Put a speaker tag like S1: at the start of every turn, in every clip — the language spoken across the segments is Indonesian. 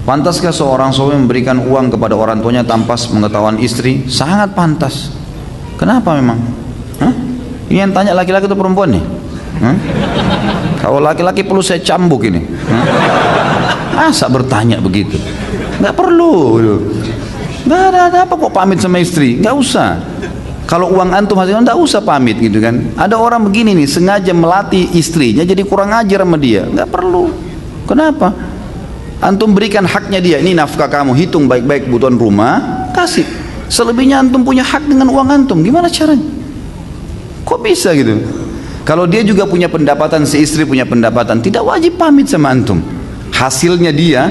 S1: Pantaskah seorang suami memberikan uang kepada orang tuanya tanpa pengetahuan istri? Sangat pantas. Kenapa memang? Hah? Ini yang tanya laki-laki atau perempuan nih? Hah? Kalau laki-laki perlu saya cambuk ini. Masa bertanya begitu? Nggak perlu. Nggak ada apa kok pamit sama istri? Nggak usah. Kalau uang antum hasilnya nggak usah pamit gitu kan. Ada orang begini nih sengaja melatih istrinya jadi kurang ajar sama dia. Nggak perlu. Kenapa? Antum berikan haknya dia. Ini nafkah kamu, hitung baik-baik kebutuhan rumah, kasih. Selebihnya antum punya hak dengan uang antum. Gimana caranya? Kok bisa gitu? Kalau dia juga punya pendapatan, si istri punya pendapatan, tidak wajib pamit sama antum. Hasilnya dia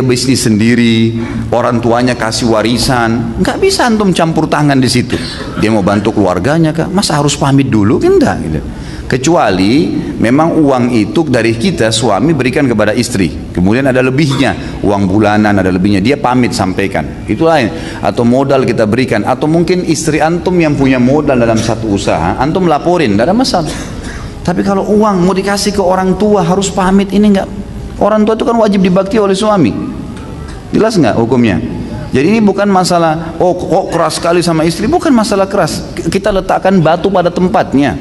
S1: bisnis sendiri, orang tuanya kasih warisan, nggak bisa antum campur tangan di situ. Dia mau bantu keluarganya kah? Masa harus pamit dulu? Enggak gitu. Kecuali memang uang itu dari kita suami berikan kepada istri, kemudian ada lebihnya, uang bulanan ada lebihnya, dia pamit sampaikan, itu lain. Atau modal kita berikan, atau mungkin istri antum yang punya modal dalam satu usaha, antum laporin, tidak ada masalah. Tapi kalau uang mau dikasih ke orang tua harus pamit, ini enggak. Orang tua itu kan wajib dibakti oleh suami, jelas nggak hukumnya? Jadi ini bukan masalah kok keras sekali sama istri, bukan masalah keras. Kita letakkan batu pada tempatnya,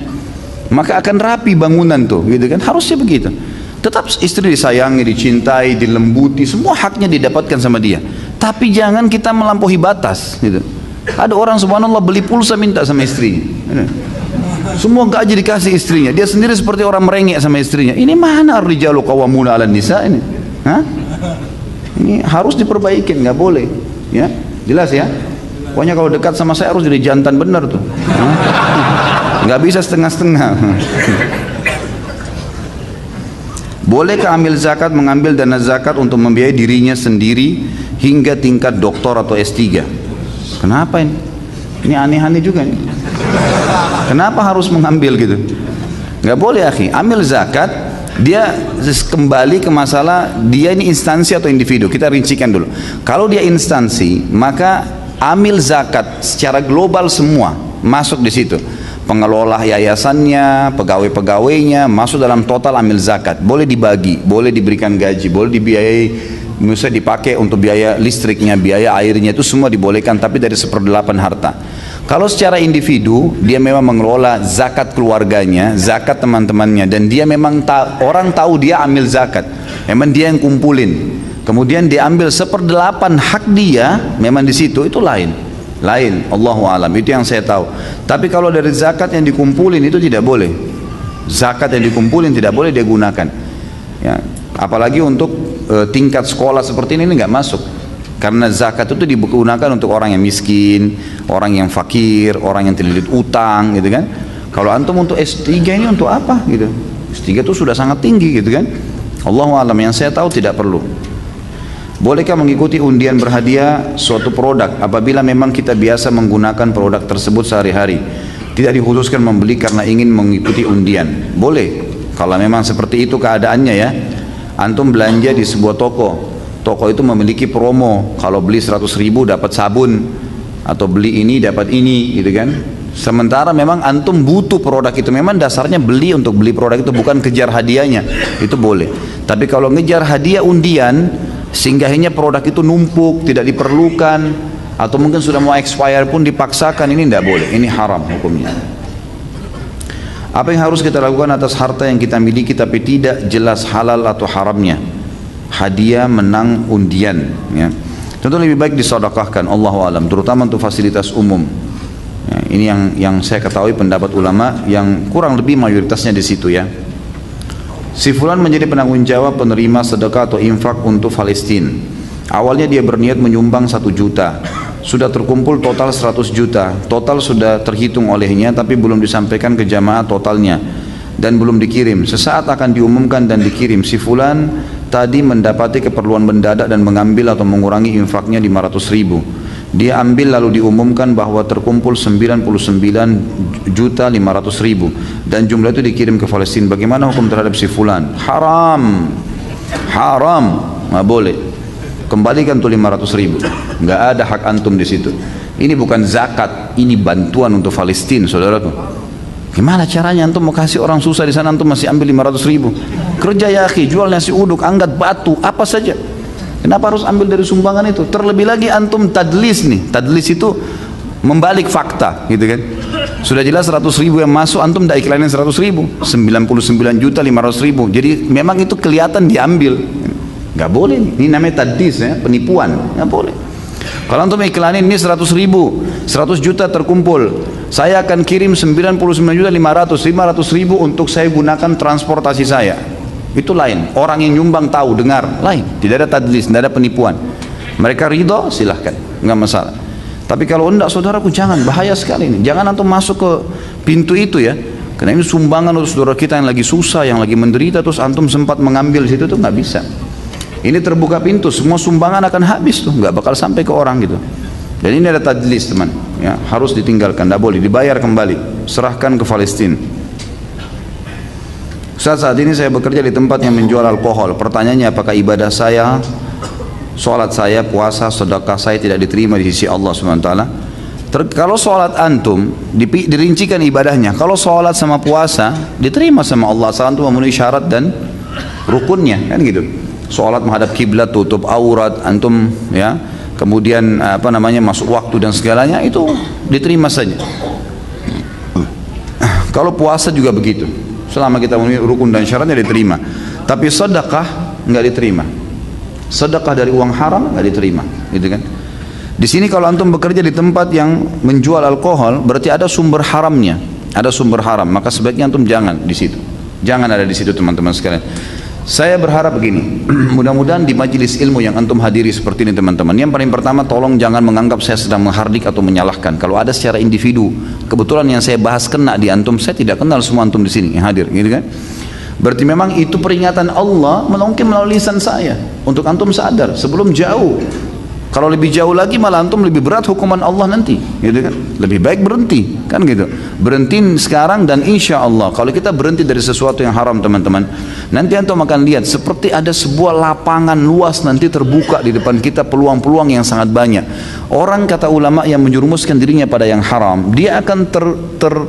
S1: maka akan rapi bangunan tuh, gitu kan? Harusnya begitu. Tetap istri disayangi, dicintai, dilembuti, semua haknya didapatkan sama dia. Tapi jangan kita melampaui batas, gitu. Ada orang subhanallah beli pulsa minta sama istri, semua gaji dikasih istrinya, dia sendiri seperti orang merengek sama istrinya. Ini mana ar-rijalu qawwamuna 'alan nisa ini? Hah? Ini harus diperbaiki, nggak boleh. Ya, jelas ya. Pokoknya kalau dekat sama saya harus jadi jantan benar tuh. Nggak bisa setengah-setengah. Bolehkah amil zakat mengambil dana zakat untuk membiayai dirinya sendiri hingga tingkat doktor atau S3? Kenapa ini? Ini aneh-aneh juga nih. Kenapa harus mengambil gitu? Nggak boleh akhi. Amil zakat dia kembali ke masalah dia ini instansi atau individu. Kita rincikan dulu. Kalau dia instansi, maka amil zakat secara global semua masuk di situ. Pengelola yayasannya, pegawai-pegawainya masuk dalam total amil zakat. Boleh dibagi, boleh diberikan gaji, boleh dibiayai, misalnya dipakai untuk biaya listriknya, biaya airnya, itu semua dibolehkan, tapi dari 1/8 harta. Kalau secara individu, dia memang mengelola zakat keluarganya, zakat teman-temannya, dan dia memang orang tahu dia ambil zakat, memang dia yang kumpulin, kemudian dia ambil 1/8 hak dia, memang di situ, itu lain, Allahu alam, itu yang saya tahu. Tapi kalau dari zakat yang dikumpulin itu tidak boleh, zakat yang dikumpulin tidak boleh dia gunakan, ya, apalagi untuk tingkat sekolah seperti ini nggak masuk. Karena zakat itu digunakan untuk orang yang miskin, orang yang fakir, orang yang terlilit utang, gitu kan. Kalau antum untuk S3 ini untuk apa gitu? S3 itu sudah sangat tinggi gitu kan. Allahu a'lam, yang saya tahu tidak perlu. Bolehkah mengikuti undian berhadiah suatu produk apabila memang kita biasa menggunakan produk tersebut sehari-hari? Tidak dikhususkan membeli karena ingin mengikuti undian. Boleh, kalau memang seperti itu keadaannya ya. Antum belanja di sebuah toko itu memiliki promo, kalau beli 100.000 dapat sabun, atau beli ini dapat ini, gitu kan. Sementara memang antum butuh produk itu, memang dasarnya beli untuk beli produk itu, bukan kejar hadiahnya, itu boleh. Tapi kalau ngejar hadiah undian sehingga akhirnya produk itu numpuk, tidak diperlukan, atau mungkin sudah mau expire pun dipaksakan, ini tidak boleh, ini haram hukumnya. Apa yang harus kita lakukan atas harta yang kita miliki tapi tidak jelas halal atau haramnya? Hadiah, menang undian, ya. Tentu lebih baik disedekahkan, Allahu alam, terutama untuk fasilitas umum. Ya, ini yang saya ketahui pendapat ulama yang kurang lebih mayoritasnya di situ ya. Si fulan menjadi penanggung jawab penerima sedekah atau infak untuk Palestina. Awalnya dia berniat menyumbang 1 juta. Sudah terkumpul total 100 juta. Total sudah terhitung olehnya tapi belum disampaikan ke jamaah totalnya dan belum dikirim. Sesaat akan diumumkan dan dikirim. Si fulan tadi mendapati keperluan mendadak dan mengambil atau mengurangi infaknya 500.000. Dia ambil lalu diumumkan bahwa terkumpul 99.500.000 dan jumlah itu dikirim ke Palestina. Bagaimana hukum terhadap si fulan? Haram, nggak boleh. Kembalikan tuh 500.000. Nggak ada hak antum di situ. Ini bukan zakat, ini bantuan untuk Palestina, saudaraku. Gimana caranya antum mau kasih orang susah di sana, antum masih ambil 500.000? Kerja ya akhi, jual nasi uduk, angkat batu, apa saja. Kenapa harus ambil dari sumbangan itu? Terlebih lagi antum tadlis nih. Tadlis itu membalik fakta, gitu kan? Sudah jelas 100.000 yang masuk, antum tidak iklanin 100.000, 99.500.000. Jadi memang itu kelihatan diambil. Nggak boleh. Ini namanya tadlis, ya, penipuan. Nggak boleh. Kalau antum iklanin ini 100.000, 100 juta terkumpul, saya akan kirim 99.500.000 untuk saya gunakan transportasi saya. Itu lain. Orang yang nyumbang tahu, dengar, lain. Tidak ada tadlis, tidak ada penipuan. Mereka ridho, silahkan, nggak masalah. Tapi kalau enggak, saudaraku, jangan, bahaya sekali ini. Jangan antum masuk ke pintu itu, ya. Karena ini sumbangan untuk saudara kita yang lagi susah, yang lagi menderita, terus antum sempat mengambil di situ, tuh nggak bisa. Ini terbuka pintu, semua sumbangan akan habis tuh, nggak bakal sampai ke orang gitu. Dan ini ada tadlis, teman, ya, harus ditinggalkan, tidak boleh, dibayar kembali, serahkan ke Palestina. Saat ini saya bekerja di tempat yang menjual alkohol. Pertanyaannya, apakah ibadah saya, sholat saya, puasa, sedekah saya tidak diterima di sisi Allah SWT? Kalau sholat antum dirincikan ibadahnya. Kalau sholat sama puasa diterima sama Allah asal antum memenuhi syarat dan rukunnya, kan gitu. Sholat menghadap kiblat, tutup aurat antum, ya, kemudian masuk waktu dan segalanya, itu diterima saja. Kalau puasa juga begitu, selama kita memenuhi rukun dan syaratnya diterima. Tapi sedekah nggak diterima. Sedekah dari uang haram nggak diterima, gitu kan? Di sini kalau antum bekerja di tempat yang menjual alkohol, berarti ada sumber haramnya, ada sumber haram. Maka sebaiknya antum jangan di situ, jangan ada di situ, teman-teman sekalian. Saya berharap begini, mudah-mudahan di majelis ilmu yang antum hadiri seperti ini, teman-teman, yang paling pertama, tolong jangan menganggap saya sedang menghardik atau menyalahkan. Kalau ada secara individu, kebetulan yang saya bahas kena di antum, saya tidak kenal semua antum di sini yang hadir, gitu kan? Berarti memang itu peringatan Allah mungkin melalui lisan saya untuk antum sadar sebelum jauh. Kalau lebih jauh lagi malah antum lebih berat hukuman Allah nanti, gitu kan? Lebih baik berhenti, kan gitu. Berhenti sekarang, dan insya Allah kalau kita berhenti dari sesuatu yang haram, teman-teman, nanti antum akan lihat seperti ada sebuah lapangan luas nanti terbuka di depan kita, peluang-peluang yang sangat banyak. Orang, kata ulama, yang menjerumuskan dirinya pada yang haram, dia akan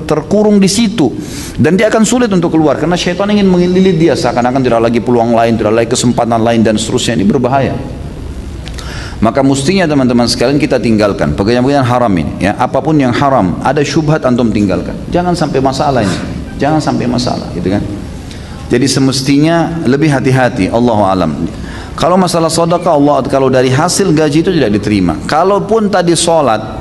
S1: terkurung di situ, dan dia akan sulit untuk keluar karena syaitan ingin mengelilit dia seakan-akan tidak lagi peluang lain, tidak lagi kesempatan lain, dan seterusnya. Ini berbahaya. Maka mestinya, teman-teman sekalian, kita tinggalkan pekerjaan-pekerjaan haram ini, ya. Apapun yang haram, ada syubhat, antum tinggalkan. Jangan sampai masalah ini, jangan sampai masalah, gitu kan? Jadi semestinya lebih hati-hati. Allahu alam. Kalau masalah sedekah, Allah, kalau dari hasil gaji itu tidak diterima. Kalaupun tadi sholat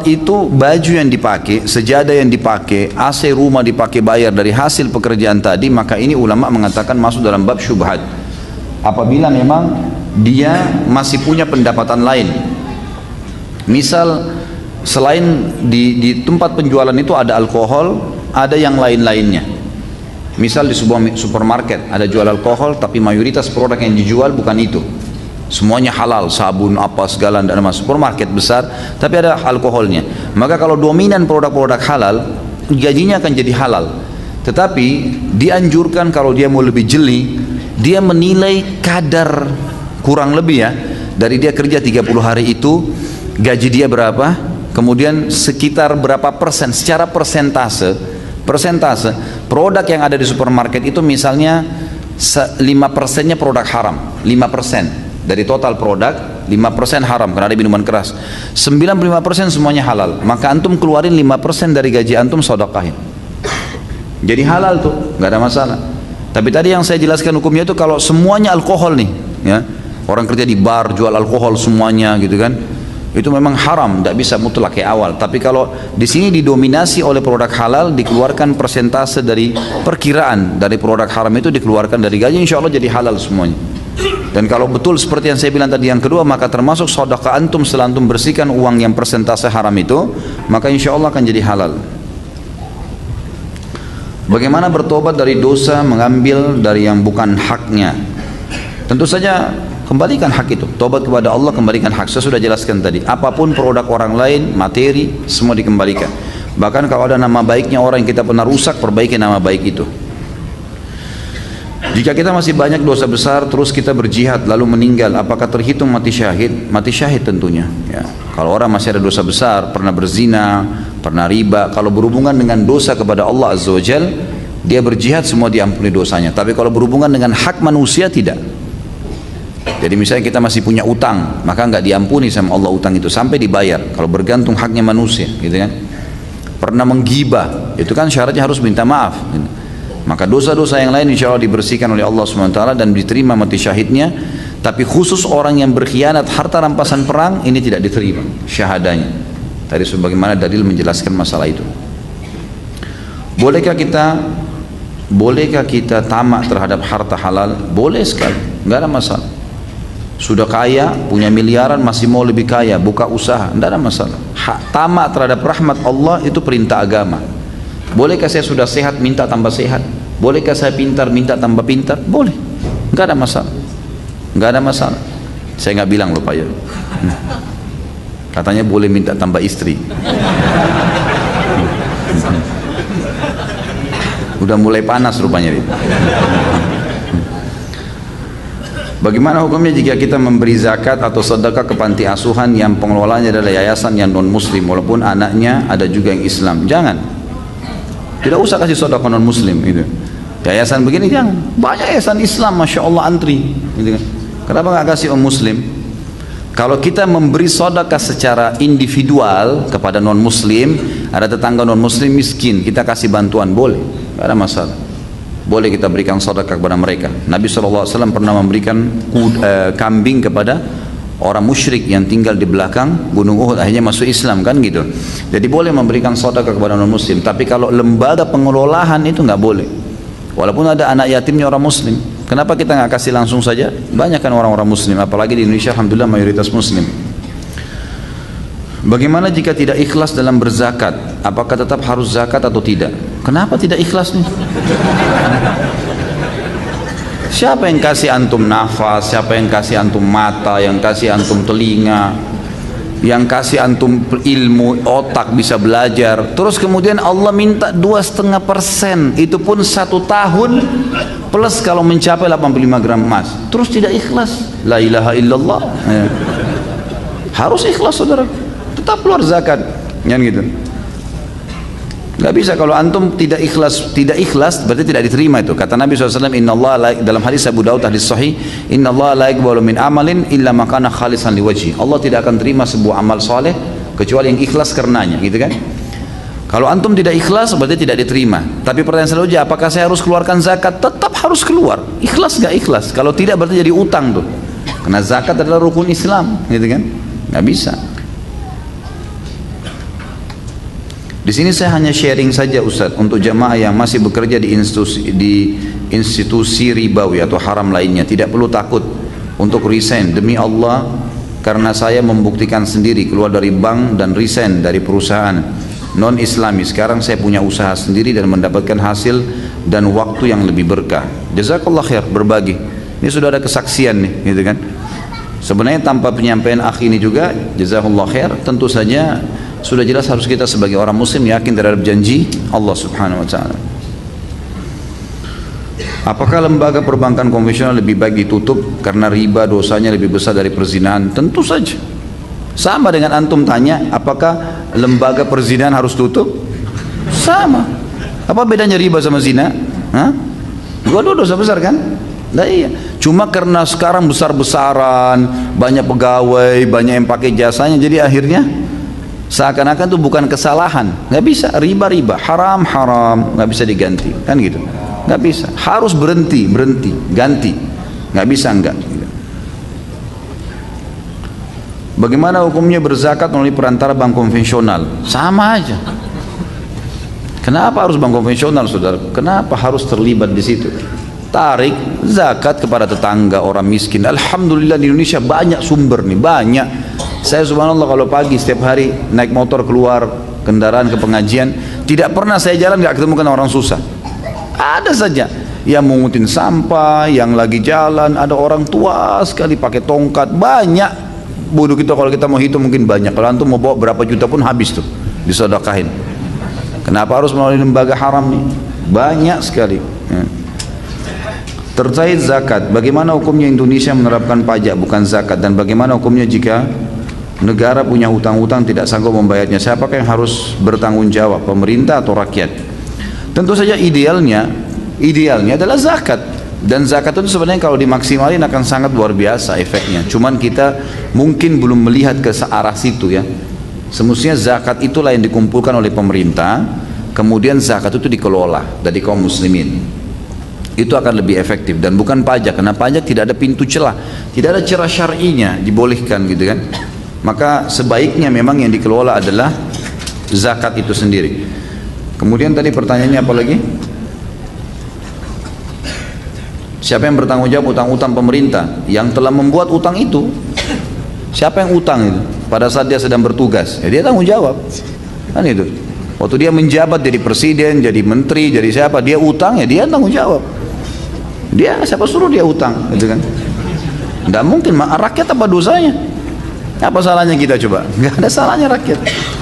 S1: itu baju yang dipakai, sejadah yang dipakai, AC rumah dipakai, bayar dari hasil pekerjaan tadi, maka ini ulama mengatakan masuk dalam bab syubhat. Apabila memang dia masih punya pendapatan lain, misal selain di tempat penjualan itu ada alkohol, ada yang lain-lainnya. Misal di sebuah supermarket ada jual alkohol, tapi mayoritas produk yang dijual bukan itu, semuanya halal, sabun apa segala, dan ada supermarket besar tapi ada alkoholnya. Maka kalau dominan produk-produk halal, gajinya akan jadi halal. Tetapi dianjurkan kalau dia mau lebih jeli, dia menilai kadar, kurang lebih, ya, dari dia kerja 30 hari itu gaji dia berapa, kemudian sekitar berapa persen secara persentase produk yang ada di supermarket itu, misalnya 5%-nya produk haram, 5% dari total produk, 5% haram karena ada minuman keras, 95% semuanya halal. Maka antum keluarin 5% dari gaji antum, sedekahin, jadi halal tuh, nggak ada masalah. Tapi tadi yang saya jelaskan hukumnya itu kalau semuanya alkohol nih, ya, orang kerja di bar jual alkohol semuanya, gitu kan, itu memang haram, tidak bisa mutlak kayak awal. Tapi kalau di sini didominasi oleh produk halal, dikeluarkan persentase dari perkiraan dari produk haram itu dikeluarkan dari gaji, insya Allah jadi halal semuanya. Dan kalau betul seperti yang saya bilang tadi yang kedua, maka termasuk sedekah antum setelah antum bersihkan uang yang persentase haram itu, maka insya Allah akan jadi halal. Bagaimana bertobat dari dosa mengambil dari yang bukan haknya? Tentu saja kembalikan hak itu, tobat kepada Allah, kembalikan hak. Saya sudah jelaskan tadi, apapun produk orang lain, materi, semua dikembalikan. Bahkan kalau ada nama baiknya orang yang kita pernah rusak, perbaiki nama baik itu. Jika kita masih banyak dosa besar, terus kita berjihad lalu meninggal, apakah terhitung mati syahid? Mati syahid tentunya, ya. Kalau orang masih ada dosa besar, pernah berzina, pernah riba, kalau berhubungan dengan dosa kepada Allah Azza wa Jal, dia berjihad, semua diampuni dosanya. Tapi kalau berhubungan dengan hak manusia, tidak. Jadi misalnya kita masih punya utang, maka nggak diampuni sama Allah utang itu sampai dibayar. Kalau bergantung haknya manusia, gitu kan. Pernah menggibah, itu kan syaratnya harus minta maaf. Gitu. Maka dosa-dosa yang lain insya Allah dibersihkan oleh Allah SWT dan diterima mati syahidnya. Tapi khusus orang yang berkhianat harta rampasan perang, ini tidak diterima syahadanya. Tadi sebagaimana dalil menjelaskan masalah itu. Bolehkah kita tamak terhadap harta halal? Boleh sekali, nggak ada masalah. Sudah kaya, punya miliaran, masih mau lebih kaya, buka usaha, nggak ada masalah. Tamak terhadap rahmat Allah itu perintah agama. Bolehkah saya sudah sehat minta tambah sehat? Bolehkah saya pintar minta tambah pintar? Boleh, nggak ada masalah, nggak ada masalah. Saya nggak bilang loh Pak ya. Katanya boleh minta tambah istri. Udah mulai panas rupanya itu. Bagaimana hukumnya jika kita memberi zakat atau sedekah ke panti asuhan yang pengelolanya adalah yayasan yang non muslim walaupun anaknya ada juga yang Islam? Jangan. Tidak usah kasih sedekah non muslim itu. Yayasan begini jangan. Banyak yayasan Islam, masya Allah antri. Gitu kan. Kenapa nggak kasih non muslim? Kalau kita memberi sedekah secara individual kepada non muslim, ada tetangga non muslim miskin, kita kasih bantuan boleh, nggak ada masalah. Boleh kita berikan sedekah kepada mereka. Nabi SAW pernah memberikan kambing kepada orang musyrik yang tinggal di belakang Gunung Uhud, akhirnya masuk Islam kan gitu. Jadi boleh memberikan sedekah kepada non muslim. Tapi kalau lembaga pengelolaan itu nggak boleh. Walaupun ada anak yatimnya orang muslim, kenapa kita nggak kasih langsung saja? Banyak kan orang-orang muslim, apalagi di Indonesia alhamdulillah mayoritas muslim. Bagaimana jika tidak ikhlas dalam berzakat? Apakah tetap harus zakat atau tidak? Kenapa tidak ikhlas nih? Siapa yang kasih antum nafas? Siapa yang kasih antum mata? Yang kasih antum telinga? Yang kasih antum ilmu, otak bisa belajar? Terus kemudian Allah minta 2,5%, itu pun 1 tahun plus kalau mencapai 85 gram emas. Terus tidak ikhlas? La ilaha illallah. Harus ikhlas saudara. Tetap keluar zakat, yang gitu. Gak bisa kalau antum tidak ikhlas berarti tidak diterima itu. Kata Nabi SAW, Inna Allah dalam hadis Abu Daud hadis Sahih, Inna Allah la yaqbalu min amalin illa ma kana khalisan liwajhi. Allah tidak akan terima sebuah amal soleh kecuali yang ikhlas karenanya, gitu kan? Kalau antum tidak ikhlas berarti tidak diterima. Tapi pertanyaan selanjutnya, apakah saya harus keluarkan zakat? Tetap harus keluar. Ikhlas gak ikhlas? Kalau tidak berarti jadi utang tuh. Karena zakat adalah rukun Islam, gitu kan? Gak bisa. Di sini saya hanya sharing saja Ustaz untuk jamaah yang masih bekerja di institusi ribawi atau haram lainnya, tidak perlu takut untuk resign demi Allah, karena saya membuktikan sendiri keluar dari bank dan resign dari perusahaan non Islami. Sekarang saya punya usaha sendiri dan mendapatkan hasil dan waktu yang lebih berkah. Jazakallah khair, berbagi. Ini sudah ada kesaksian nih, gitu kan? Sebenarnya tanpa penyampaian akh ini juga, jazakallah khair, tentu saja sudah jelas harus kita sebagai orang muslim yakin terhadap janji Allah Subhanahu wa taala. Apakah lembaga perbankan konvensional lebih baik ditutup karena riba dosanya lebih besar dari perzinahan? Tentu saja. Sama dengan antum tanya, apakah lembaga perzinahan harus tutup? Sama. Apa bedanya riba sama zina? Hah? Dua-dua dosa besar kan? Nah iya. Cuma karena sekarang besar-besaran, banyak pegawai, banyak yang pakai jasanya, jadi akhirnya seakan-akan itu bukan kesalahan. Nggak bisa, riba haram, nggak bisa diganti, kan gitu. Nggak bisa, harus berhenti, ganti. Nggak bisa enggak. Bagaimana hukumnya berzakat melalui perantara bank konvensional? Sama aja. Kenapa harus bank konvensional, saudara? Kenapa harus terlibat di situ? Tarik zakat kepada tetangga orang miskin. Alhamdulillah di Indonesia banyak sumber nih, banyak. Saya subhanallah kalau pagi setiap hari naik motor keluar kendaraan ke pengajian, tidak pernah saya jalan nggak ketemukan orang susah. Ada saja yang mengutin sampah, yang lagi jalan, ada orang tua sekali pakai tongkat, banyak. Bodoh kita kalau kita mau hitung mungkin banyak. Kalau antum mau bawa berapa juta pun habis tuh disedekahin. Kenapa harus melalui lembaga haram nih? Banyak sekali. Terkait zakat, bagaimana hukumnya Indonesia menerapkan pajak bukan zakat, dan bagaimana hukumnya jika negara punya hutang-hutang tidak sanggup membayarnya? Siapakah yang harus bertanggung jawab, pemerintah atau rakyat? Tentu saja idealnya adalah zakat. Dan zakat itu sebenarnya kalau dimaksimalin akan sangat luar biasa efeknya. Cuman kita mungkin belum melihat ke arah situ ya. Semestinya zakat itulah yang dikumpulkan oleh pemerintah, kemudian zakat itu dikelola dari kaum muslimin. Itu akan lebih efektif dan bukan pajak, karena pajak tidak ada pintu celah, tidak ada celah syar'inya dibolehkan gitu kan. Maka sebaiknya memang yang dikelola adalah zakat itu sendiri. Kemudian tadi pertanyaannya apa lagi? Siapa yang bertanggung jawab utang-utang pemerintah yang telah membuat utang itu? Siapa yang utang itu? Pada saat dia sedang bertugas, ya dia tanggung jawab. Kan itu. Waktu dia menjabat jadi presiden, jadi menteri, jadi siapa, dia utang ya dia tanggung jawab. Dia siapa suruh dia utang, gitu kan? Tidak mungkin, rakyat apa dosanya? Apa salahnya kita coba? Nggak ada salahnya rakyat.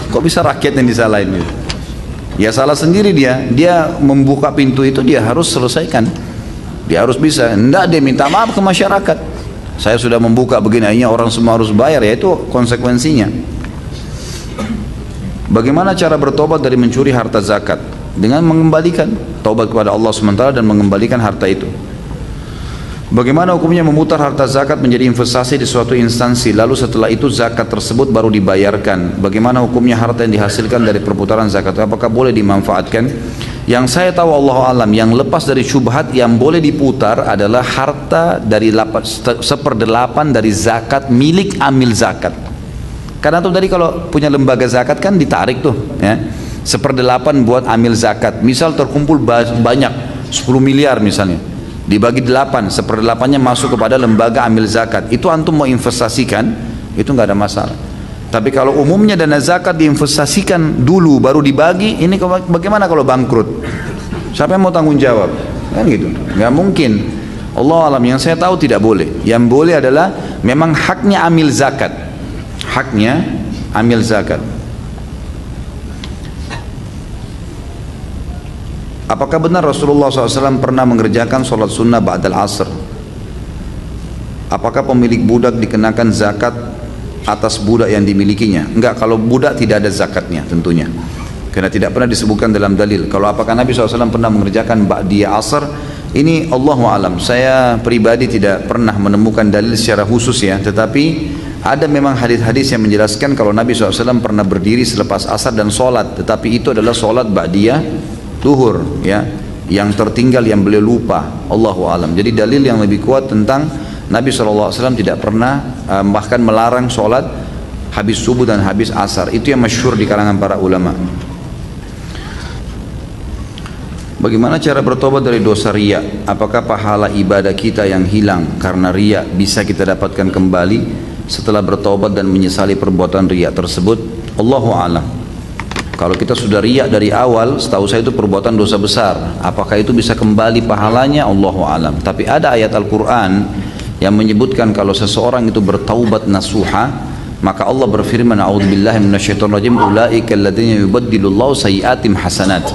S1: Kok bisa rakyat yang disalahin gitu? Ya salah sendiri dia membuka pintu itu dia harus selesaikan. Dia harus bisa, enggak dia minta maaf ke masyarakat. Saya sudah membuka begini, akhirnya orang semua harus bayar, ya itu konsekuensinya. Bagaimana cara bertobat dari mencuri harta zakat? Dengan mengembalikan, taubat kepada Allah SWT dan mengembalikan harta itu. Bagaimana hukumnya memutar harta zakat menjadi investasi di suatu instansi, lalu setelah itu zakat tersebut baru dibayarkan? Bagaimana hukumnya harta yang dihasilkan dari perputaran zakat? Apakah boleh dimanfaatkan? Yang saya tahu Allah alam, yang lepas dari syubhat yang boleh diputar adalah harta dari 1/8 dari zakat milik amil zakat. Karena tuh tadi kalau punya lembaga zakat kan ditarik tuh ya, 1/8 buat amil zakat. Misal terkumpul banyak 10 miliar misalnya, dibagi 8, 1/8-nya masuk kepada lembaga amil zakat. Itu antum mau investasikan, itu nggak ada masalah. Tapi kalau umumnya dana zakat diinvestasikan dulu baru dibagi, ini bagaimana kalau bangkrut? Siapa yang mau tanggung jawab? Kan gitu, nggak mungkin. Allah alam, yang saya tahu tidak boleh. Yang boleh adalah memang haknya amil zakat, haknya amil zakat. Apakah benar Rasulullah SAW pernah mengerjakan sholat sunnah ba'dal asr? Apakah pemilik budak dikenakan zakat atas budak yang dimilikinya? Enggak, kalau budak tidak ada zakatnya tentunya, karena tidak pernah disebutkan dalam dalil. Kalau apakah Nabi SAW pernah mengerjakan ba'diyah asr, ini Allahu alam, saya pribadi tidak pernah menemukan dalil secara khusus ya, tetapi ada memang hadis-hadis yang menjelaskan kalau Nabi SAW pernah berdiri selepas asar dan sholat, tetapi itu adalah sholat ba'diyah duhur ya, yang tertinggal, yang beliau lupa. Allahu alam. Jadi dalil yang lebih kuat tentang Nabi SAW tidak pernah bahkan melarang sholat habis subuh dan habis asar. Itu yang masyhur di kalangan para ulama. Bagaimana cara bertobat dari dosa riya? Apakah pahala ibadah kita yang hilang karena riya bisa kita dapatkan kembali setelah bertobat dan menyesali perbuatan riya tersebut? Allahu a'lam. Kalau kita sudah riya dari awal, setahu saya itu perbuatan dosa besar. Apakah itu bisa kembali pahalanya? Allahu a'lam. Tapi ada ayat Al-Quran yang menyebutkan kalau seseorang itu bertaubat nasuha, maka Allah berfirman, a'udzubillahi minasyaitonir rajim, ulaika alladziina yubaddilullahu sayyi'atihim hasanat.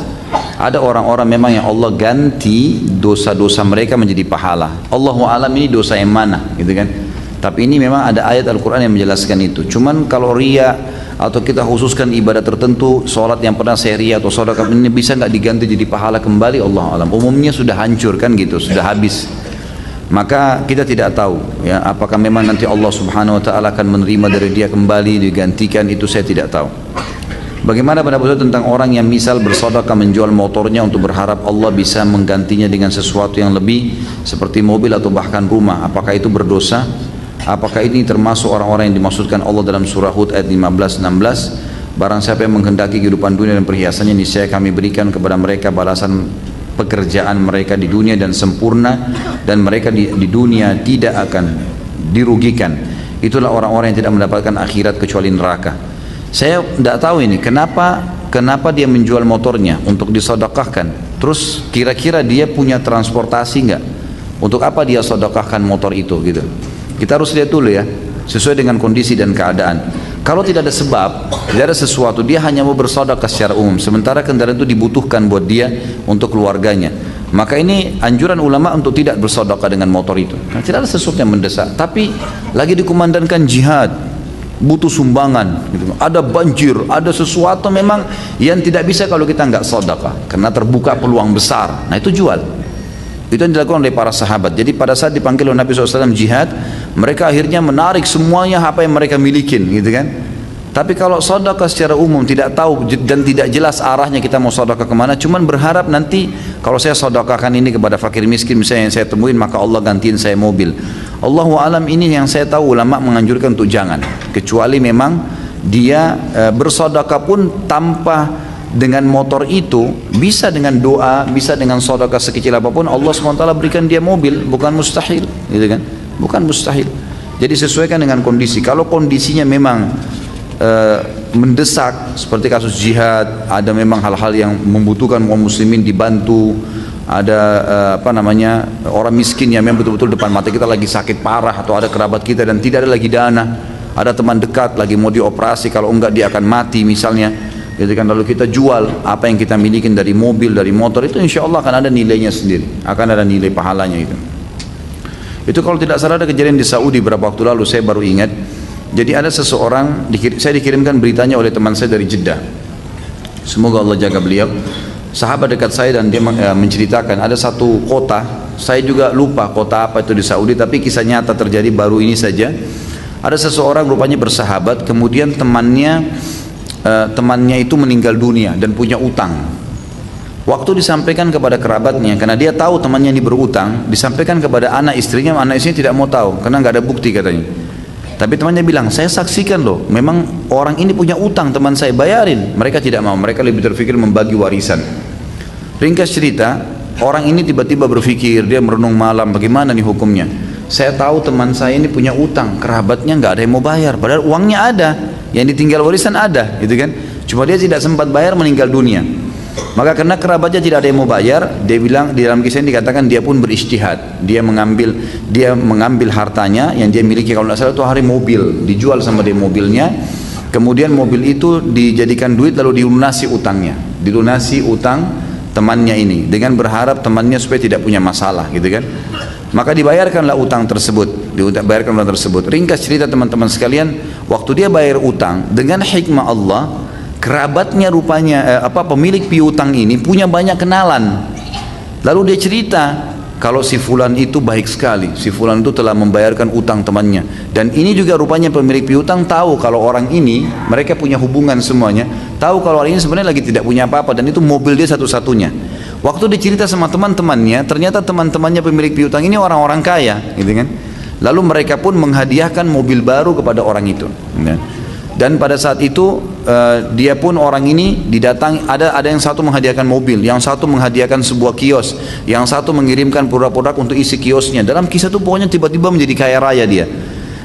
S1: Ada orang-orang memang yang Allah ganti dosa-dosa mereka menjadi pahala. Allahu a'lam ini dosa yang mana, gitu kan? Tapi ini memang ada ayat Al-Quran yang menjelaskan itu. Cuman kalau riya atau kita khususkan ibadah tertentu, sholat yang pernah saya riya atau sedekah ini bisa nggak diganti jadi pahala kembali? Allahu a'lam. Umumnya sudah hancur kan gitu, sudah habis. Maka kita tidak tahu ya, apakah memang nanti Allah Subhanahu wa taala akan menerima dari dia kembali, digantikan, itu saya tidak tahu. Bagaimana pendapat tentang orang yang misal bersedekah menjual motornya untuk berharap Allah bisa menggantinya dengan sesuatu yang lebih seperti mobil atau bahkan rumah? Apakah itu berdosa? Apakah ini termasuk orang-orang yang dimaksudkan Allah dalam surah Hud ayat 15-16? Barang siapa yang menghendaki kehidupan dunia dan perhiasannya, niscaya kami berikan kepada mereka balasan pekerjaan mereka di dunia dan sempurna, dan mereka di dunia tidak akan dirugikan. Itulah orang-orang yang tidak mendapatkan akhirat kecuali neraka. Saya tidak tahu ini kenapa dia menjual motornya untuk disedekahkan. Terus kira-kira dia punya transportasi enggak? Untuk apa dia sedekahkan motor itu gitu? Kita harus lihat dulu ya, sesuai dengan kondisi dan keadaan. Kalau tidak ada sebab, tidak ada sesuatu, dia hanya mau bersedekah secara umum, sementara kendaraan itu dibutuhkan buat dia untuk keluarganya, maka ini anjuran ulama untuk tidak bersedekah dengan motor itu. Nah, tidak ada sesuatu yang mendesak, tapi lagi dikumandangkan jihad, butuh sumbangan gitu. Ada banjir, ada sesuatu memang yang tidak bisa kalau kita nggak sedekah, karena terbuka peluang besar. Nah itu jual. Itu yang dilakukan oleh para sahabat. Jadi pada saat dipanggil oleh Nabi SAW jihad, mereka akhirnya menarik semuanya apa yang mereka milikin, gitu kan. Tapi kalau sedekah secara umum tidak tahu dan tidak jelas arahnya kita mau sedekah kemana, cuman berharap nanti kalau saya sedekahkan ini kepada fakir miskin misalnya yang saya temuin, maka Allah gantiin saya mobil. Allahu alam, ini yang saya tahu ulama menganjurkan untuk jangan, kecuali memang dia bersedekah pun tanpa dengan motor itu, bisa dengan doa, bisa dengan sedekah sekecil apapun, Allah SWT berikan dia mobil, bukan mustahil, gitu kan? Bukan mustahil. Jadi sesuaikan dengan kondisi. Kalau kondisinya memang mendesak, seperti kasus jihad, ada memang hal-hal yang membutuhkan kaum muslimin dibantu, ada orang miskin yang memang betul-betul depan mata kita lagi sakit parah, atau ada kerabat kita dan tidak ada lagi dana, ada teman dekat lagi mau dioperasi, kalau enggak dia akan mati misalnya, gitu kan. Lalu kita jual apa yang kita miliki dari mobil, dari motor, itu insya Allah akan ada nilainya sendiri, akan ada nilai pahalanya itu. Itu kalau tidak salah ada kejadian di Saudi beberapa waktu lalu, saya baru ingat. Jadi ada seseorang, saya dikirimkan beritanya oleh teman saya dari Jeddah, semoga Allah jaga beliau, sahabat dekat saya, dan dia menceritakan ada satu kota, saya juga lupa kota apa itu di Saudi, tapi kisah nyata terjadi baru ini saja. Ada seseorang rupanya bersahabat, kemudian temannya itu meninggal dunia dan punya utang. Waktu disampaikan kepada kerabatnya, karena dia tahu temannya ini berutang, disampaikan kepada anak istrinya tidak mau tahu karena nggak ada bukti katanya. Tapi temannya bilang, saya saksikan loh, memang orang ini punya utang, teman saya bayarin. Mereka tidak mau, mereka lebih berpikir membagi warisan. Ringkas cerita, orang ini tiba-tiba berpikir, dia merenung malam, bagaimana nih hukumnya? Saya tahu teman saya ini punya utang, kerabatnya nggak ada yang mau bayar, padahal uangnya ada, yang ditinggal warisan ada, gitu kan? Cuma dia tidak sempat bayar, meninggal dunia. Maka karena kerabatnya tidak ada yang mau bayar, dia bilang, di dalam kisah ini dikatakan dia pun berijtihad, dia mengambil hartanya yang dia miliki, kalau tidak salah itu hari mobil, dijual sama dia mobilnya, kemudian mobil itu dijadikan duit lalu dilunasi utangnya, dilunasi utang temannya ini, dengan berharap temannya supaya tidak punya masalah, gitu kan. Maka dibayarkanlah utang tersebut, Ringkas cerita teman-teman sekalian, waktu dia bayar utang dengan hikmah Allah, kerabatnya rupanya pemilik piutang ini punya banyak kenalan. Lalu dia cerita kalau si fulan itu baik sekali, si fulan itu telah membayarkan utang temannya, dan ini juga rupanya pemilik piutang tahu kalau orang ini, mereka punya hubungan semuanya, tahu kalau orang ini sebenarnya lagi tidak punya apa-apa, dan itu mobil dia satu-satunya. Waktu dicerita sama teman-temannya, ternyata teman-temannya pemilik piutang ini orang-orang kaya, gitu kan. Lalu mereka pun menghadiahkan mobil baru kepada orang itu, ya. Dan pada saat itu dia pun orang ini didatangi, ada yang satu menghadiahkan mobil, yang satu menghadiahkan sebuah kios, yang satu mengirimkan produk-produk untuk isi kiosnya. Dalam kisah itu pokoknya tiba-tiba menjadi kaya raya dia.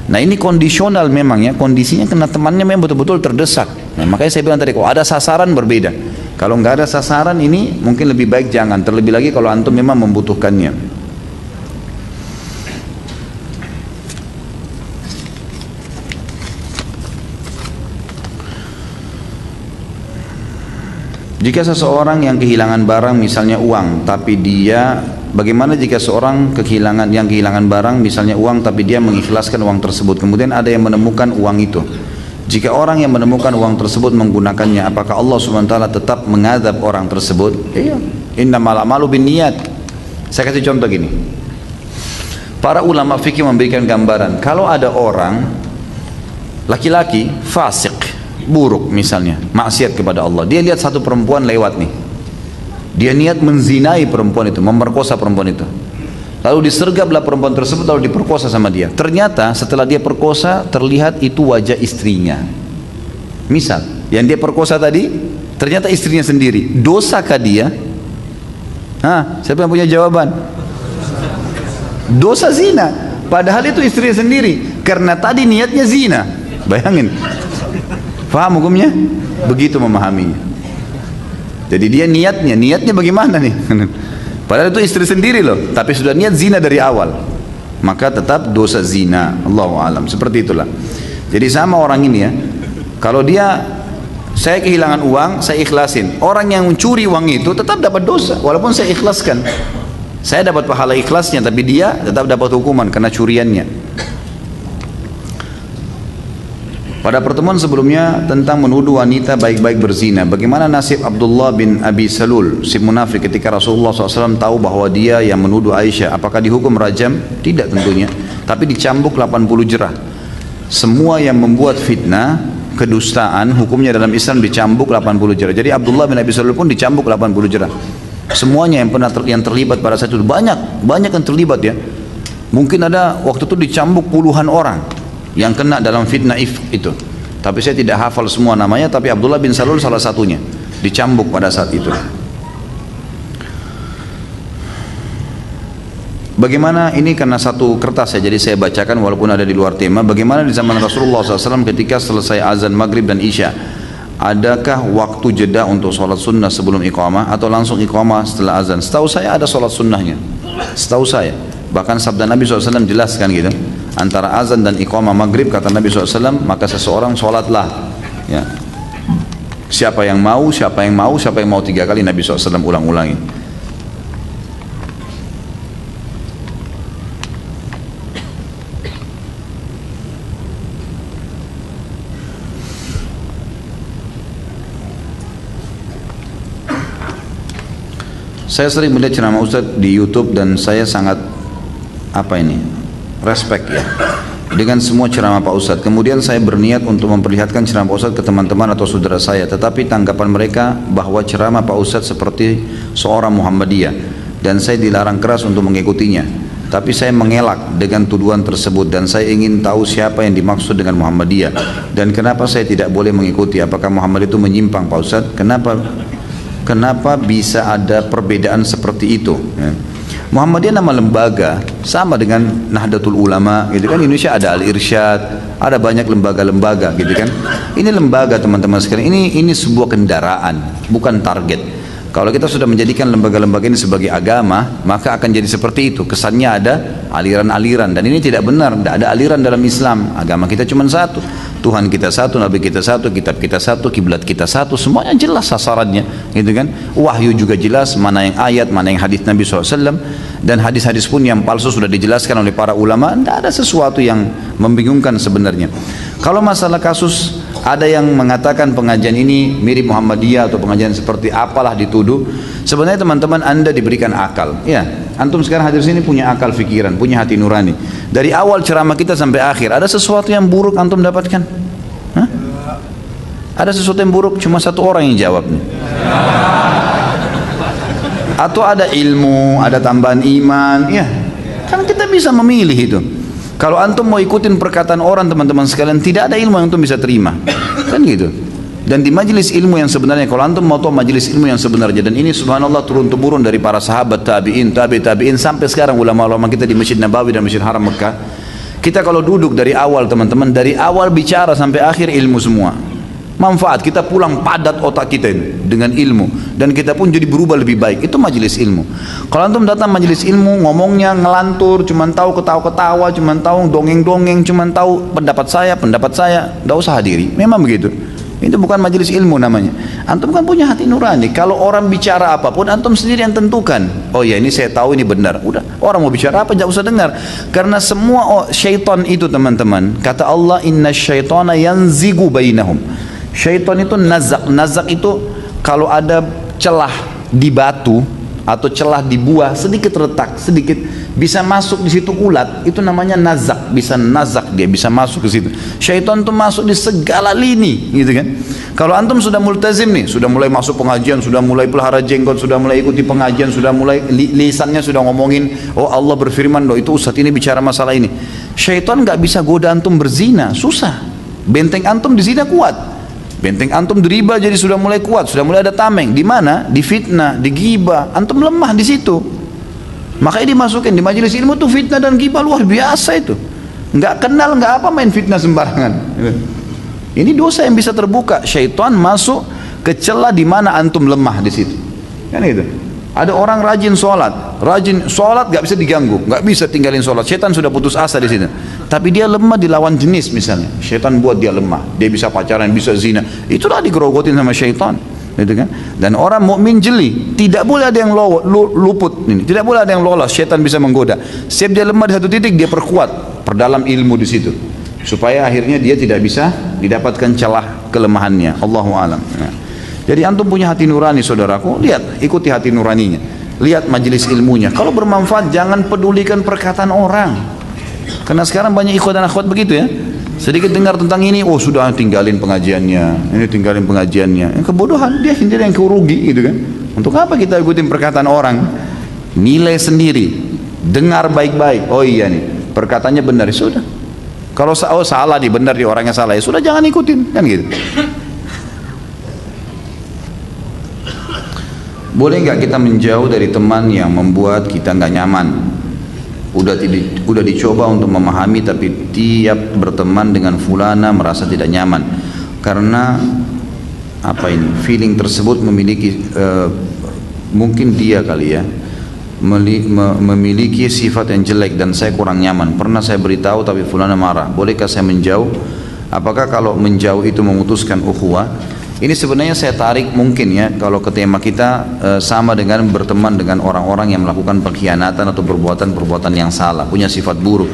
S1: Nah ini kondisional memang ya, kondisinya karena temannya memang betul-betul terdesak. Nah, makanya saya bilang tadi, kalau ada sasaran berbeda. Kalau nggak ada sasaran ini mungkin lebih baik jangan, terlebih lagi kalau antum memang membutuhkannya. Jika seseorang yang kehilangan barang misalnya uang, tapi dia, bagaimana jika seorang yang kehilangan barang misalnya uang, tapi dia mengikhlaskan uang tersebut, kemudian ada yang menemukan uang itu? Jika orang yang menemukan uang tersebut menggunakannya, apakah Allah SWT tetap mengadab orang tersebut? Iya. Innamal a'malu binniyat. Saya kasih contoh gini. Para ulama fikih memberikan gambaran, kalau ada orang laki-laki fasik, buruk misalnya, maksiat kepada Allah, dia lihat satu perempuan lewat nih, dia niat menzinai perempuan itu, memperkosa perempuan itu, lalu disergaplah perempuan tersebut lalu diperkosa sama dia. Ternyata setelah dia perkosa terlihat itu wajah istrinya, misal yang dia perkosa tadi ternyata istrinya sendiri, dosakah dia? Siapa yang punya jawaban? Dosa zina, padahal itu istrinya sendiri, karena tadi niatnya zina. Bayangin, paham hukumnya? Begitu memahaminya. Jadi dia niatnya bagaimana nih? Padahal itu istri sendiri loh, tapi sudah niat zina dari awal, maka tetap dosa zina. Allahu alam, seperti itulah. Jadi sama orang ini ya, kalau saya kehilangan uang, saya ikhlasin, orang yang mencuri uang itu tetap dapat dosa, walaupun saya ikhlaskan. Saya dapat pahala ikhlasnya, tapi dia tetap dapat hukuman karena curiannya. Pada pertemuan sebelumnya tentang menuduh wanita baik-baik berzina, bagaimana nasib Abdullah bin Abi Salul, si munafik, ketika Rasulullah SAW tahu bahwa dia yang menuduh Aisyah? Apakah dihukum rajam? Tidak tentunya, tapi dicambuk 80 jerah. Semua yang membuat fitnah, kedustaan, hukumnya dalam Islam dicambuk 80 jerah. Jadi Abdullah bin Abi Salul pun dicambuk 80 jerah. Semuanya yang pernah yang terlibat pada saat itu, banyak yang terlibat ya. Mungkin ada waktu itu dicambuk puluhan orang yang kena dalam fitnah itu. Tapi saya tidak hafal semua namanya, tapi Abdullah bin Salul salah satunya dicambuk pada saat itu. Bagaimana ini, karena satu kertas ya, jadi saya bacakan walaupun ada di luar tema. Bagaimana di zaman Rasulullah SAW ketika selesai azan maghrib dan isya, adakah waktu jeda untuk sholat sunnah sebelum iqamah atau langsung iqamah setelah azan? Setahu saya ada sholat sunnahnya, setahu saya. Bahkan sabda Nabi SAW jelaskan gitu, antara azan dan iqamah maghrib, kata Nabi SAW, maka seseorang sholatlah ya. Siapa yang mau 3 kali Nabi SAW ulang-ulangi. Saya sering melihat ceramah Ustadz di YouTube dan saya sangat respect ya dengan semua ceramah Pak Ustadz. Kemudian saya berniat untuk memperlihatkan ceramah Pak Ustadz ke teman-teman atau saudara saya, tetapi tanggapan mereka bahwa ceramah Pak Ustadz seperti seorang Muhammadiyah dan saya dilarang keras untuk mengikutinya. Tapi saya mengelak dengan tuduhan tersebut dan saya ingin tahu siapa yang dimaksud dengan Muhammadiyah dan kenapa saya tidak boleh mengikuti. Apakah Muhammad itu menyimpang Pak Ustadz? Kenapa bisa ada perbedaan seperti itu ya? Muhammadiyah nama lembaga sama dengan Nahdlatul Ulama gitu kan. Indonesia ada Al-Irsyad, ada banyak lembaga-lembaga gitu kan. Ini lembaga teman-teman sekalian, ini sebuah kendaraan, bukan target. Kalau kita sudah menjadikan lembaga-lembaga ini sebagai agama, maka akan jadi seperti itu. Kesannya ada aliran-aliran, dan ini tidak benar. Tidak ada aliran dalam Islam. Agama kita cuma satu, Tuhan kita satu, Nabi kita satu, kitab kita satu, kiblat kita satu, semuanya jelas sasarannya, gitu kan. Wahyu juga jelas, mana yang ayat, mana yang hadis Nabi SAW, dan hadis-hadis pun yang palsu sudah dijelaskan oleh para ulama. Tidak ada sesuatu yang membingungkan sebenarnya. Kalau masalah kasus ada yang mengatakan pengajian ini mirip Muhammadiyah atau pengajian seperti apalah dituduh, sebenarnya teman-teman Anda diberikan akal ya. Antum sekarang hadir sini punya akal fikiran, punya hati nurani. Dari awal ceramah kita sampai akhir, ada sesuatu yang buruk antum dapatkan? Hah? Ada sesuatu yang buruk? Cuma satu orang yang jawab nih. Atau ada ilmu, ada tambahan iman ya. Kan kita bisa memilih itu. Kalau antum mau ikutin perkataan orang teman-teman sekalian, tidak ada ilmu yang antum bisa terima, kan gitu. Dan di majelis ilmu yang sebenarnya, kalau antum mau tahu majelis ilmu yang sebenarnya, dan ini subhanallah turun-temurun dari para sahabat, tabi'in, tabi'in sampai sekarang ulama-ulama kita di Masjid Nabawi dan Masjid Haram Mekah. Kita kalau duduk dari awal teman-teman, dari awal bicara sampai akhir ilmu semua. Manfaat, kita pulang padat otak kita ini dengan ilmu, dan kita pun jadi berubah lebih baik. Itu majelis ilmu. Kalau antum datang majelis ilmu ngomongnya ngelantur, cuman tahu ketawa-ketawa, cuman tahu dongeng-dongeng, cuman tahu pendapat saya, enggak usah hadiri. Memang begitu. Itu bukan majelis ilmu namanya. Antum kan punya hati nurani. Kalau orang bicara apapun, antum sendiri yang tentukan. Oh ya, ini saya tahu ini benar. Udah, orang mau bicara apa jangan usah dengar. Karena semua syaitan itu teman-teman, kata Allah, inna syaitana yanzigu bainahum. Syaitan itu nazak itu kalau ada celah di batu atau celah di buah sedikit retak, sedikit bisa masuk di situ ulat, itu namanya nazak, dia bisa masuk ke situ. Syaitan itu masuk di segala lini, gitu kan. Kalau antum sudah multazim nih, sudah mulai masuk pengajian, sudah mulai pelihara jenggot, sudah mulai ikuti pengajian, sudah mulai lisannya sudah ngomongin, oh Allah berfirman, loh itu ustadz ini bicara masalah ini. Syaitan nggak bisa goda antum berzina, susah. Benteng antum di zina kuat. Benteng antum di riba jadi sudah mulai kuat, sudah mulai ada tameng. Di mana? Di fitnah, di ghibah. Antum lemah di situ. Makanya dimasukin di majelis ilmu tuh fitnah dan ghibah luar biasa itu. Nggak kenal, nggak apa main fitnah sembarangan. Ini dosa yang bisa terbuka. Syaitan masuk ke celah di mana antum lemah di situ. Kan itu. Ada orang rajin sholat nggak bisa diganggu, nggak bisa tinggalin sholat. Syaitan sudah putus asa di situ. Tapi dia lemah di lawan jenis misalnya. Syaitan buat dia lemah. Dia bisa pacaran, bisa zina. Itulah digerogotin sama syaitan, gitu kan? Dan orang mukmin jeli. Tidak boleh ada yang luput. Ini. Tidak boleh ada yang lolos. Syaitan bisa menggoda. Setiap dia lemah di satu titik, dia perkuat, perdalam ilmu di situ. supaya akhirnya dia tidak bisa didapatkan celah kelemahannya. Allahu alam. Ya. Jadi antum punya hati nurani saudaraku, lihat, ikuti hati nuraninya, lihat majelis ilmunya. Kalau bermanfaat jangan pedulikan perkataan orang, karena sekarang banyak ikhwan dan akhwat begitu ya, sedikit dengar tentang ini, oh sudah tinggalin pengajiannya, ini tinggalin pengajiannya. Kebodohan, dia sendiri yang kerugi gitu kan. Untuk apa kita ikutin perkataan orang? Nilai sendiri, dengar baik-baik, oh iya nih perkataannya benar, ya sudah. Kalau salah di benar, di orangnya salah, ya sudah jangan ikutin, kan gitu. Boleh nggak kita menjauh dari teman yang membuat kita nggak nyaman? Udah dicoba untuk memahami, tapi tiap berteman dengan fulana merasa tidak nyaman karena apa ini? Feeling tersebut memiliki mungkin dia kali ya memiliki sifat yang jelek dan saya kurang nyaman. Pernah saya beritahu tapi fulana marah. Bolehkah saya menjauh? Apakah kalau menjauh itu memutuskan ukhuwah? Ini sebenarnya saya tarik mungkin ya, kalau ke tema kita sama dengan berteman dengan orang-orang yang melakukan pengkhianatan atau perbuatan-perbuatan yang salah, punya sifat buruk.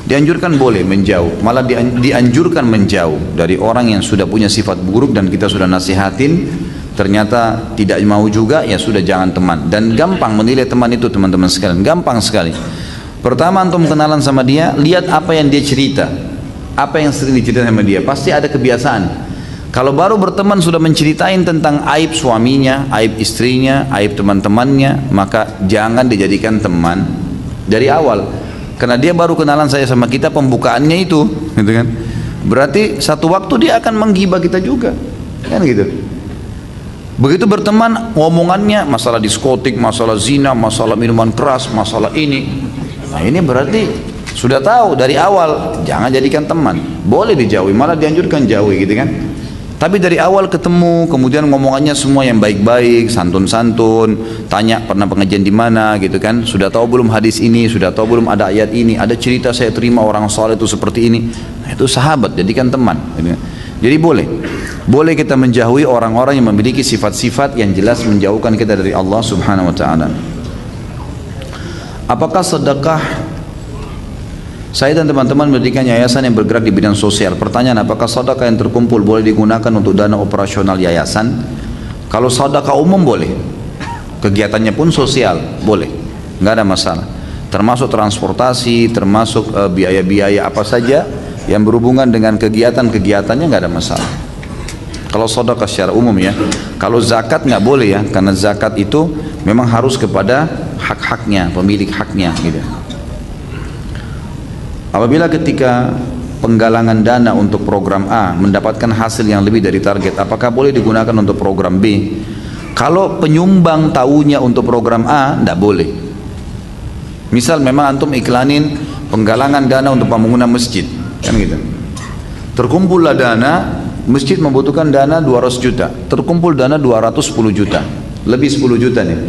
S1: Dianjurkan boleh menjauh, malah dianjurkan menjauh dari orang yang sudah punya sifat buruk dan kita sudah nasihatin, ternyata tidak mau juga, ya sudah jangan teman. Dan gampang menilai teman itu teman-teman sekalian, gampang sekali. Pertama antum kenalan sama dia, lihat apa yang dia cerita, apa yang sering diceritakan sama dia, pasti ada kebiasaan. Kalau baru berteman sudah menceritain tentang aib suaminya, aib istrinya, aib teman-temannya, maka jangan dijadikan teman dari awal. Karena dia baru kenalan saya sama kita, pembukaannya itu, gitu kan? Berarti satu waktu dia akan menggibah kita juga, kan gitu. Begitu berteman, ngomongannya masalah diskotik, masalah zina, masalah minuman keras, masalah ini. Nah ini berarti sudah tahu dari awal, jangan jadikan teman. Boleh dijauhi, malah dianjurkan jauhi, gitu kan? Tapi dari awal ketemu, kemudian ngomongannya semua yang baik-baik, santun-santun, tanya pernah pengajian di mana, gitu kan? Sudah tahu belum hadis ini, sudah tahu belum ada ayat ini, ada cerita saya terima orang saleh itu seperti ini. Nah, itu sahabat, jadikan teman. Jadi boleh kita menjauhi orang-orang yang memiliki sifat-sifat yang jelas menjauhkan kita dari Allah Subhanahu wa taala. Apakah sedekah? Saya dan teman-teman mendirikan yayasan yang bergerak di bidang sosial. Pertanyaan, apakah sedekah yang terkumpul boleh digunakan untuk dana operasional yayasan? Kalau sedekah umum boleh, kegiatannya pun sosial, boleh, nggak ada masalah. Termasuk transportasi, termasuk biaya-biaya apa saja yang berhubungan dengan kegiatan-kegiatannya, nggak ada masalah. Kalau sedekah secara umum ya. Kalau zakat nggak boleh ya, karena zakat itu memang harus kepada hak-haknya, pemilik haknya gitu. Apabila ketika penggalangan dana untuk program A mendapatkan hasil yang lebih dari target, apakah boleh digunakan untuk program B? Kalau penyumbang tahunya untuk program A, tidak boleh. Misal memang antum iklanin penggalangan dana untuk pembangunan masjid, kan gitu. Terkumpullah dana, masjid membutuhkan dana 200 juta, terkumpul dana 210 juta, lebih 10 juta nih.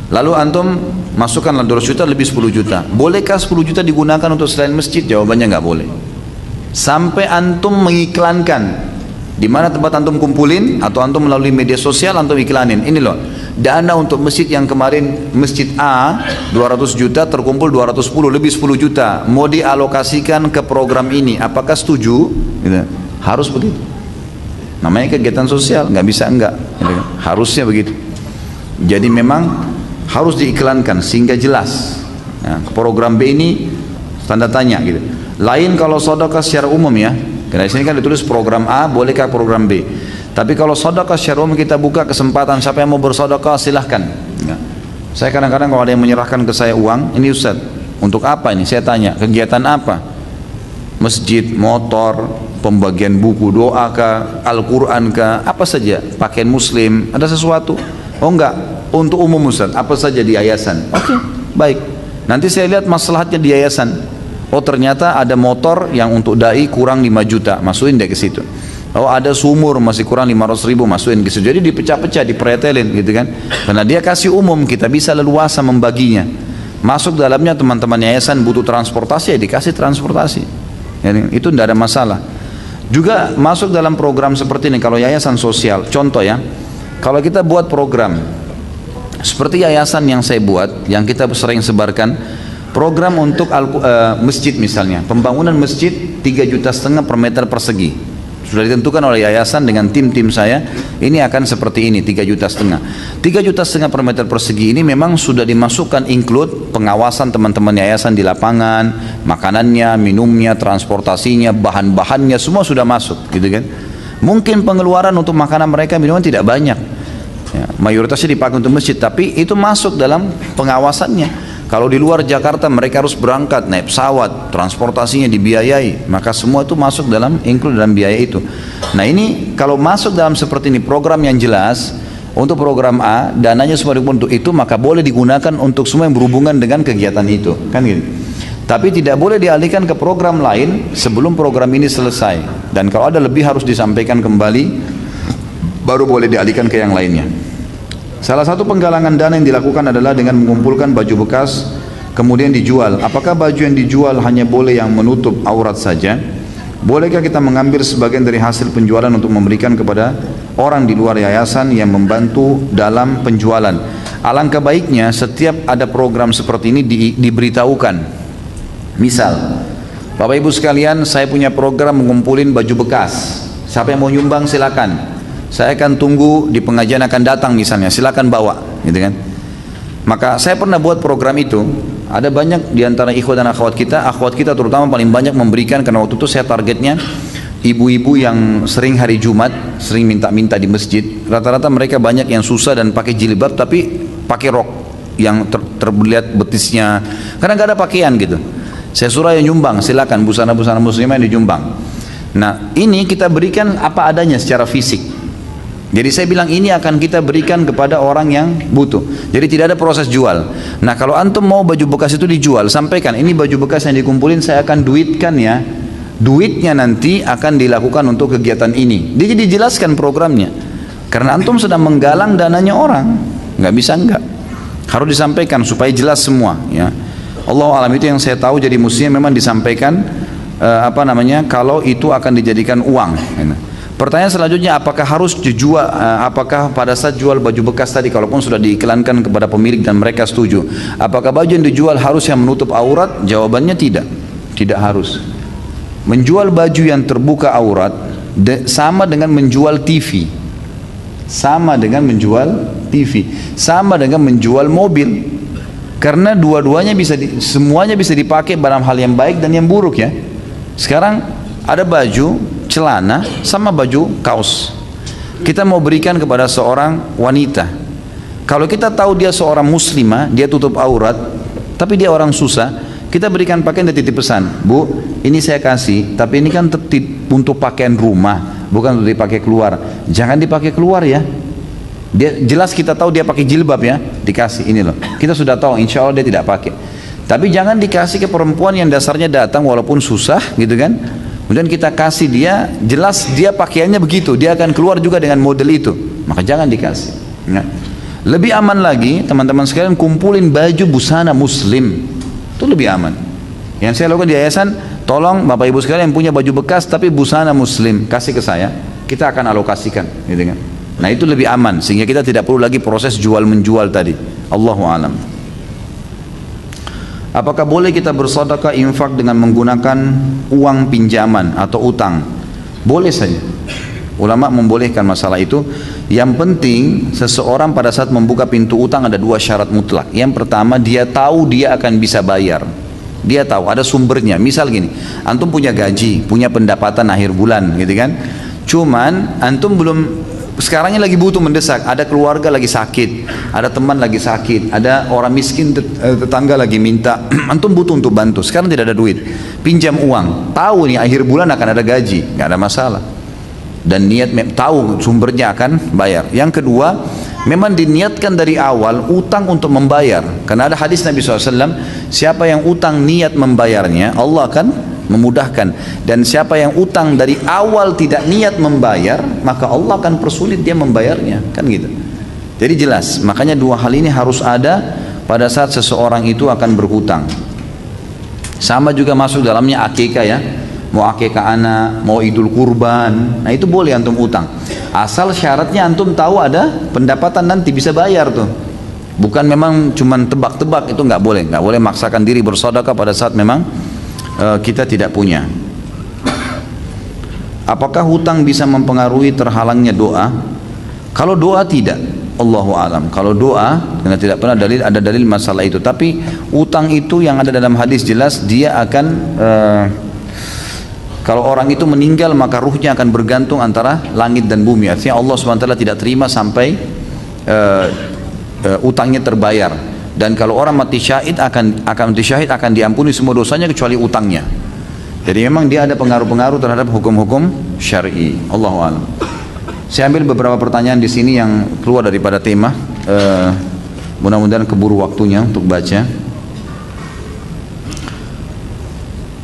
S1: Lalu antum masukkanlah 200 juta lebih 10 juta. Bolehkah 10 juta digunakan untuk selain masjid? Jawabannya nggak boleh. Sampai antum mengiklankan di mana tempat antum kumpulin, atau antum melalui media sosial antum iklanin. Ini loh, dana untuk masjid yang kemarin masjid A 200 juta terkumpul 210 lebih 10 juta. Mau dialokasikan ke program ini. Apakah setuju? Gitu. Harus begitu. Namanya kegiatan sosial, nggak bisa enggak. Gitu. Harusnya begitu. Jadi memang harus diiklankan sehingga jelas. Nah, program B ini tanda tanya gitu. Lain kalau sedekah secara umum ya. Karena di sini kan ditulis program A, bolehkah program B? Tapi kalau sedekah secara umum kita buka kesempatan, siapa yang mau bersedekah silahkan. Ya. Saya kadang-kadang kalau ada yang menyerahkan ke saya uang, ini Ustaz, untuk apa ini? Saya tanya, kegiatan apa? Masjid, motor, pembagian buku doa kah, Al-Quran kah, apa saja, pakaian muslim, ada sesuatu? Oh enggak, untuk umum Ustaz, apa saja di yayasan. Oke, baik. Nanti saya lihat maslahatnya di yayasan. Oh ternyata ada motor yang untuk dai kurang 5 juta, masukin deh ke situ. Oh ada sumur masih kurang 500 ribu, masukin ke situ. Jadi dipecah-pecah, dipretelin gitu kan. Karena dia kasih umum, kita bisa leluasa membaginya. Masuk dalamnya teman-teman yayasan butuh transportasi, ya dikasih transportasi. Jadi, itu tidak ada masalah. Juga masuk dalam program seperti ini, kalau yayasan sosial, contoh ya, kalau kita buat program seperti yayasan yang saya buat, yang kita sering sebarkan, program untuk masjid misalnya, pembangunan masjid 3,5 juta per meter persegi. Sudah ditentukan oleh yayasan dengan tim-tim saya, ini akan seperti ini, 3,5 juta. 3,5 juta per meter persegi ini memang sudah dimasukkan include pengawasan teman-teman yayasan di lapangan, makanannya, minumnya, transportasinya, bahan-bahannya, semua sudah masuk, gitu kan. Mungkin pengeluaran untuk makanan mereka, minuman tidak banyak, ya, mayoritasnya dipakai untuk masjid, tapi itu masuk dalam pengawasannya. Kalau di luar Jakarta mereka harus berangkat naik pesawat, transportasinya dibiayai, maka semua itu masuk dalam include dalam biaya itu. Nah ini kalau masuk dalam seperti ini program yang jelas, untuk program A dananya semua untuk itu, maka boleh digunakan untuk semua yang berhubungan dengan kegiatan itu, kan gitu. Tapi tidak boleh dialihkan ke program lain sebelum program ini selesai. Dan kalau ada lebih harus disampaikan kembali, baru boleh dialihkan ke yang lainnya. Salah satu penggalangan dana yang dilakukan adalah dengan mengumpulkan baju bekas kemudian dijual. Apakah baju yang dijual hanya boleh yang menutup aurat saja? Bolehkah kita mengambil sebagian dari hasil penjualan untuk memberikan kepada orang di luar yayasan yang membantu dalam penjualan? Alangkah baiknya setiap ada program seperti ini diberitahukan. Misal, Bapak Ibu sekalian, saya punya program mengumpulin baju bekas. Siapa yang mau nyumbang silakan. Saya akan tunggu di pengajian akan datang misalnya, silakan bawa, gitu kan. Maka saya pernah buat program itu. Ada banyak di antara ikhwan dan akhwat kita terutama paling banyak memberikan, karena waktu itu saya targetnya ibu-ibu yang sering hari Jumat, sering minta-minta di masjid. Rata-rata mereka banyak yang susah dan pakai jilbab tapi pakai rok yang terlihat betisnya, karena nggak ada pakaian gitu. Saya suruh yang nyumbang, silakan busana-busana muslimah yang dijumbang. Nah ini kita berikan apa adanya secara fisik. Jadi saya bilang ini akan kita berikan kepada orang yang butuh. Jadi tidak ada proses jual. Nah kalau antum mau baju bekas itu dijual, sampaikan ini baju bekas yang dikumpulin saya akan duitkan ya. Duitnya nanti akan dilakukan untuk kegiatan ini. Dia jadi jelaskan programnya. Karena antum sedang menggalang dananya orang, nggak bisa enggak. Harus disampaikan supaya jelas semua. Ya. Allah alam itu yang saya tahu. Jadi mestinya memang disampaikan kalau itu akan dijadikan uang. Pertanyaan selanjutnya, apakah harus dijual, apakah pada saat jual baju bekas tadi, kalaupun sudah diiklankan kepada pemilik dan mereka setuju, apakah baju yang dijual harus yang menutup aurat? Jawabannya tidak, tidak harus. Menjual baju yang terbuka aurat sama dengan menjual TV, sama dengan menjual TV, sama dengan menjual mobil, karena dua-duanya semuanya bisa dipakai dalam hal yang baik dan yang buruk ya. Sekarang ada baju celana sama baju kaos, kita mau berikan kepada seorang wanita. Kalau kita tahu dia seorang muslimah, dia tutup aurat, tapi dia orang susah, kita berikan pakaian dan titip pesan, Bu, ini saya kasih, tapi ini kan untuk pakaian rumah, bukan untuk dipakai keluar. Jangan dipakai keluar ya. Dia jelas kita tahu dia pakai jilbab ya, dikasih ini loh. Kita sudah tahu, insya Allah dia tidak pakai. Tapi jangan dikasih ke perempuan yang dasarnya datang walaupun susah, gitu kan. Kemudian kita kasih dia, jelas dia pakaiannya begitu, dia akan keluar juga dengan model itu, maka jangan dikasih ya. Lebih aman lagi teman-teman sekalian, kumpulin baju busana muslim, itu lebih aman. Yang saya lakukan di yayasan, tolong Bapak Ibu sekalian yang punya baju bekas tapi busana muslim, kasih ke saya, kita akan alokasikan gitu kan. Nah itu lebih aman, sehingga kita tidak perlu lagi proses jual menjual tadi. Allahu a'lam. Apakah boleh kita bersedekah infak dengan menggunakan uang pinjaman atau utang? Boleh saja. Ulama membolehkan masalah itu. Yang penting seseorang pada saat membuka pintu utang ada dua syarat mutlak. Yang pertama, dia tahu dia akan bisa bayar. Dia tahu ada sumbernya. Misal gini, antum punya gaji, punya pendapatan akhir bulan gitu kan. Cuman antum belum, sekarang ini lagi butuh mendesak, ada keluarga lagi sakit, ada teman lagi sakit, ada orang miskin tetangga lagi minta, antum butuh untuk bantu, sekarang tidak ada duit, pinjam uang, tahu nih akhir bulan akan ada gaji, nggak ada masalah, dan niat tahu sumbernya akan bayar. Yang kedua, memang diniatkan dari awal utang untuk membayar, karena ada hadis Nabi SAW, siapa yang utang niat membayarnya, Allah akan memudahkan, dan siapa yang utang dari awal tidak niat membayar, maka Allah akan persulit dia membayarnya, kan gitu. Jadi jelas, makanya dua hal ini harus ada pada saat seseorang itu akan berhutang. Sama juga masuk dalamnya akikah ya, mau akikah anak, mau idul kurban, nah itu boleh antum utang, asal syaratnya antum tahu ada pendapatan nanti bisa bayar tuh, bukan memang cuman tebak-tebak, itu nggak boleh maksakan diri bersedekah pada saat memang kita tidak punya. Apakah hutang bisa mempengaruhi terhalangnya doa? Kalau doa tidak, Allahu alam. Kalau doa, karena tidak pernah ada dalil masalah itu. Tapi hutang itu yang ada dalam hadis jelas dia akan kalau orang itu meninggal maka ruhnya akan bergantung antara langit dan bumi. Artinya Allah SWT tidak terima sampai utangnya terbayar. Dan kalau orang mati syahid akan diampuni semua dosanya kecuali utangnya. Jadi memang dia ada pengaruh-pengaruh terhadap hukum-hukum syar'i. Allahu a'lam. Saya ambil beberapa pertanyaan di sini yang keluar daripada tema. Mudah-mudahan keburu waktunya untuk baca.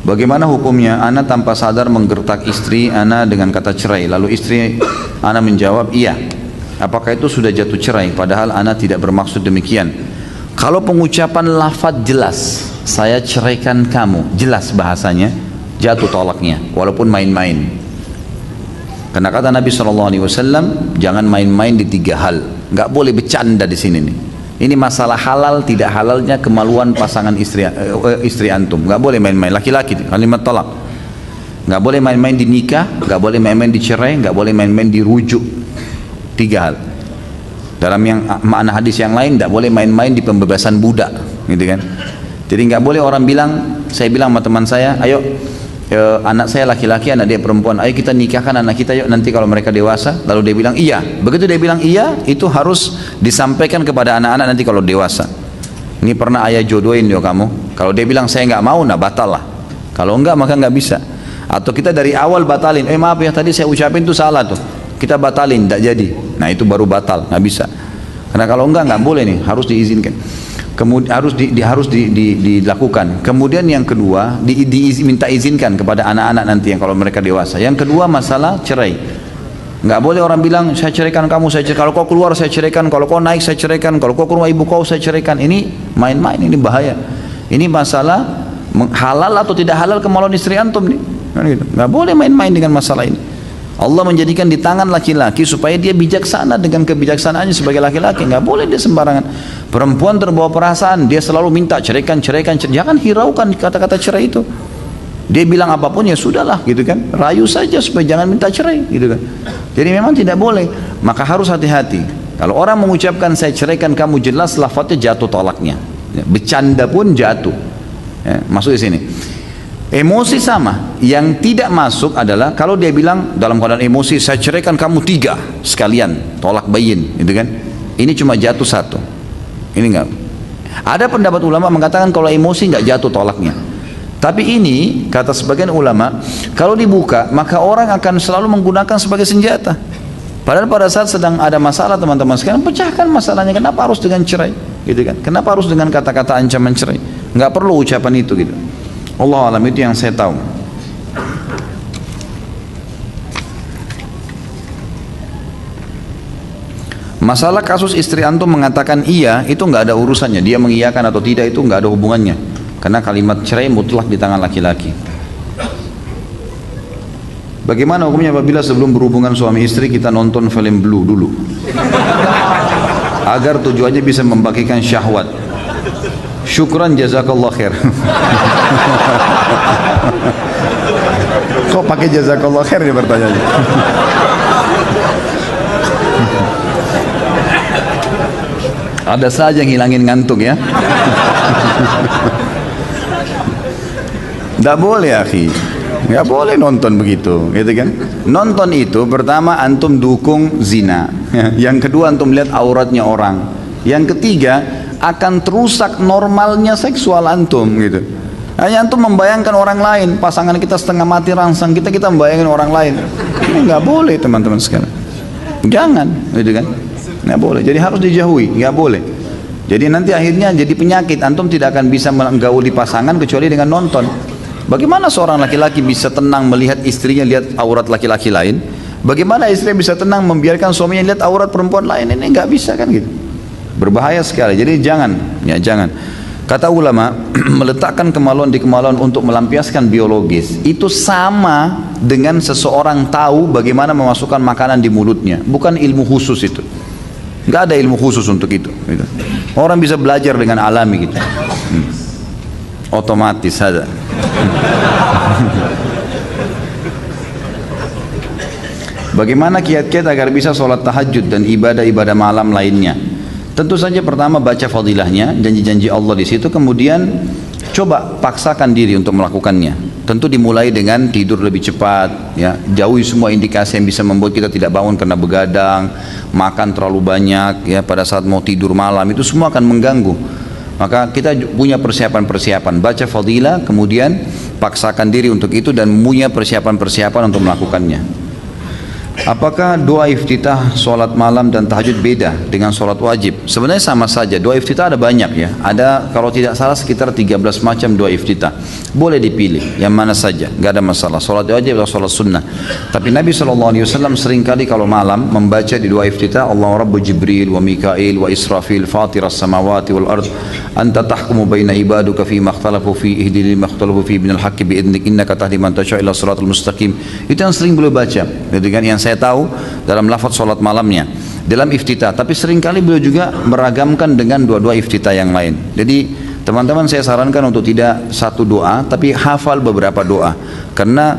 S1: Bagaimana hukumnya ana tanpa sadar menggertak istri ana dengan kata cerai, lalu istri ana menjawab iya. Apakah itu sudah jatuh cerai padahal ana tidak bermaksud demikian? Kalau pengucapan lafaz jelas, saya ceraikan kamu, jelas bahasanya, jatuh tolaknya walaupun main-main. Karena kata Nabi SAW, jangan main-main di 3 hal. Nggak boleh bercanda di sini nih. Ini masalah halal tidak halalnya kemaluan pasangan istri antum. Nggak boleh main-main, laki-laki kalimat talak. Nggak boleh main-main di nikah, nggak boleh main-main di cerai, nggak boleh main-main di rujuk. 3 hal. Dalam yang makna hadis yang lain, nggak boleh main-main di pembebasan budak, gitu kan? Jadi nggak boleh orang bilang, saya bilang sama teman saya, ayo anak saya laki-laki, anak dia perempuan, ayo kita nikahkan anak kita yuk nanti kalau mereka dewasa. Lalu dia bilang iya. Begitu dia bilang iya, itu harus disampaikan kepada anak-anak nanti kalau dewasa. Ini pernah ayah jodohin yo kamu. Kalau dia bilang saya nggak mau, nah batal lah. Kalau enggak maka nggak bisa. Atau kita dari awal batalin, maaf ya tadi saya ucapin itu salah tuh, kita batalin, tidak jadi. Nah itu baru batal, nggak bisa. Karena kalau enggak boleh nih, harus diizinkan. Kemudian harus dilakukan. Kemudian yang kedua, minta izinkan kepada anak-anak nanti yang kalau mereka dewasa. Yang kedua masalah cerai. Nggak boleh orang bilang saya ceraikan kamu, kalau kau keluar saya ceraikan, kalau kau naik saya ceraikan, kalau kau ke rumah ibu kau saya ceraikan. Ini main-main, ini bahaya. Ini masalah halal atau tidak halal kemaluan istri antum nih. Nggak boleh main-main dengan masalah ini. Allah menjadikan di tangan laki-laki supaya dia bijaksana dengan kebijaksanaannya sebagai laki-laki. Nggak boleh dia sembarangan. Perempuan terbawa perasaan, dia selalu minta ceraikan. Jangan hiraukan kata-kata cerai itu. Dia bilang apapun ya sudahlah, gitu kan. Rayu saja supaya jangan minta cerai, gitu kan. Jadi memang tidak boleh. Maka harus hati-hati. Kalau orang mengucapkan saya ceraikan kamu, jelas lafadznya jatuh tolaknya. Bercanda pun jatuh. Ya, masuk di sini. Emosi sama. Yang tidak masuk adalah kalau dia bilang dalam keadaan emosi saya ceraikan kamu 3 sekalian, tolak bayin, gitu kan. Ini cuma jatuh 1. Ini enggak. Ada pendapat ulama mengatakan kalau emosi enggak jatuh tolaknya. Tapi ini kata sebagian ulama, kalau dibuka maka orang akan selalu menggunakan sebagai senjata. Padahal pada saat sedang ada masalah teman-teman sekalian, pecahkan masalahnya. Kenapa harus dengan cerai, gitu kan? Kenapa harus dengan kata-kata ancaman cerai? Enggak perlu ucapan itu, gitu. Allah alam, itu yang saya tahu. Masalah kasus istri antum mengatakan iya, itu nggak ada urusannya. Dia mengiyakan atau tidak itu nggak ada hubungannya. Karena kalimat cerai mutlak di tangan laki-laki. Bagaimana hukumnya apabila sebelum berhubungan suami istri kita nonton film Blue dulu? Agar tujuannya bisa membagikan syahwat. Syukran jazakallah khair. Kok pakai jazakallah khair nih pertanyaannya? Ada saja yang hilangin ngantuk ya. Tidak boleh akhi, nggak boleh nonton begitu, gitu kan? Nonton itu pertama antum dukung zina, yang kedua antum lihat auratnya orang, yang ketiga akan terusak normalnya seksual antum, gitu. Hanya antum membayangkan orang lain, pasangan kita setengah mati rangsang, kita membayangkan orang lain. Ini nggak boleh teman-teman sekalian. Jangan, gitu kan? Nggak boleh. Jadi harus dijauhi, nggak boleh. Jadi nanti akhirnya jadi penyakit. Antum tidak akan bisa menggauli pasangan kecuali dengan nonton. Bagaimana seorang laki-laki bisa tenang melihat istrinya lihat aurat laki-laki lain? Bagaimana istri bisa tenang membiarkan suaminya lihat aurat perempuan lain? Ini nggak bisa kan gitu. Berbahaya sekali. Jadi jangan, ya jangan. Kata ulama, meletakkan kemaluan di kemaluan untuk melampiaskan biologis itu sama dengan seseorang tahu bagaimana memasukkan makanan di mulutnya. Bukan ilmu khusus itu. Nggak ada ilmu khusus untuk itu. Gitu. Orang bisa belajar dengan alami gitu. Otomatis ada. Bagaimana kiat-kiat agar bisa sholat tahajud dan ibadah-ibadah malam lainnya? Tentu saja pertama baca fadilahnya, janji-janji Allah di situ, kemudian coba paksakan diri untuk melakukannya. Tentu dimulai dengan tidur lebih cepat, ya, jauhi semua indikasi yang bisa membuat kita tidak bangun karena begadang, makan terlalu banyak, ya, pada saat mau tidur malam itu semua akan mengganggu. Maka kita punya persiapan-persiapan, baca fadilah, kemudian paksakan diri untuk itu dan punya persiapan-persiapan untuk melakukannya. Apakah doa iftitah sholat malam dan tahajud beda dengan sholat wajib? Sebenarnya sama saja. Doa iftitah ada banyak, ya. Ada kalau tidak salah sekitar 13 macam doa iftitah. Boleh dipilih yang mana saja, nggak ada masalah. Sholat wajib atau sholat sunnah. Tapi Nabi SAW seringkali kalau malam membaca di doa iftitah, Allah Rabbu Jibril wa Mikail wa Israfil fatiras samawati wal ard anta tahkumu baina ibaduka fi makhtalafu fi ihdili makhtalafu fi binal haqqi bi'idnik innaka tahdi man tasha' ila siratal mustaqim. Itu yang sering beliau baca. Jadi kan yang saya tahu dalam lafaz sholat malamnya dalam iftitah, tapi seringkali beliau juga meragamkan dengan doa-doa iftitah yang lain. Jadi teman-teman saya sarankan untuk tidak satu doa tapi hafal beberapa doa, karena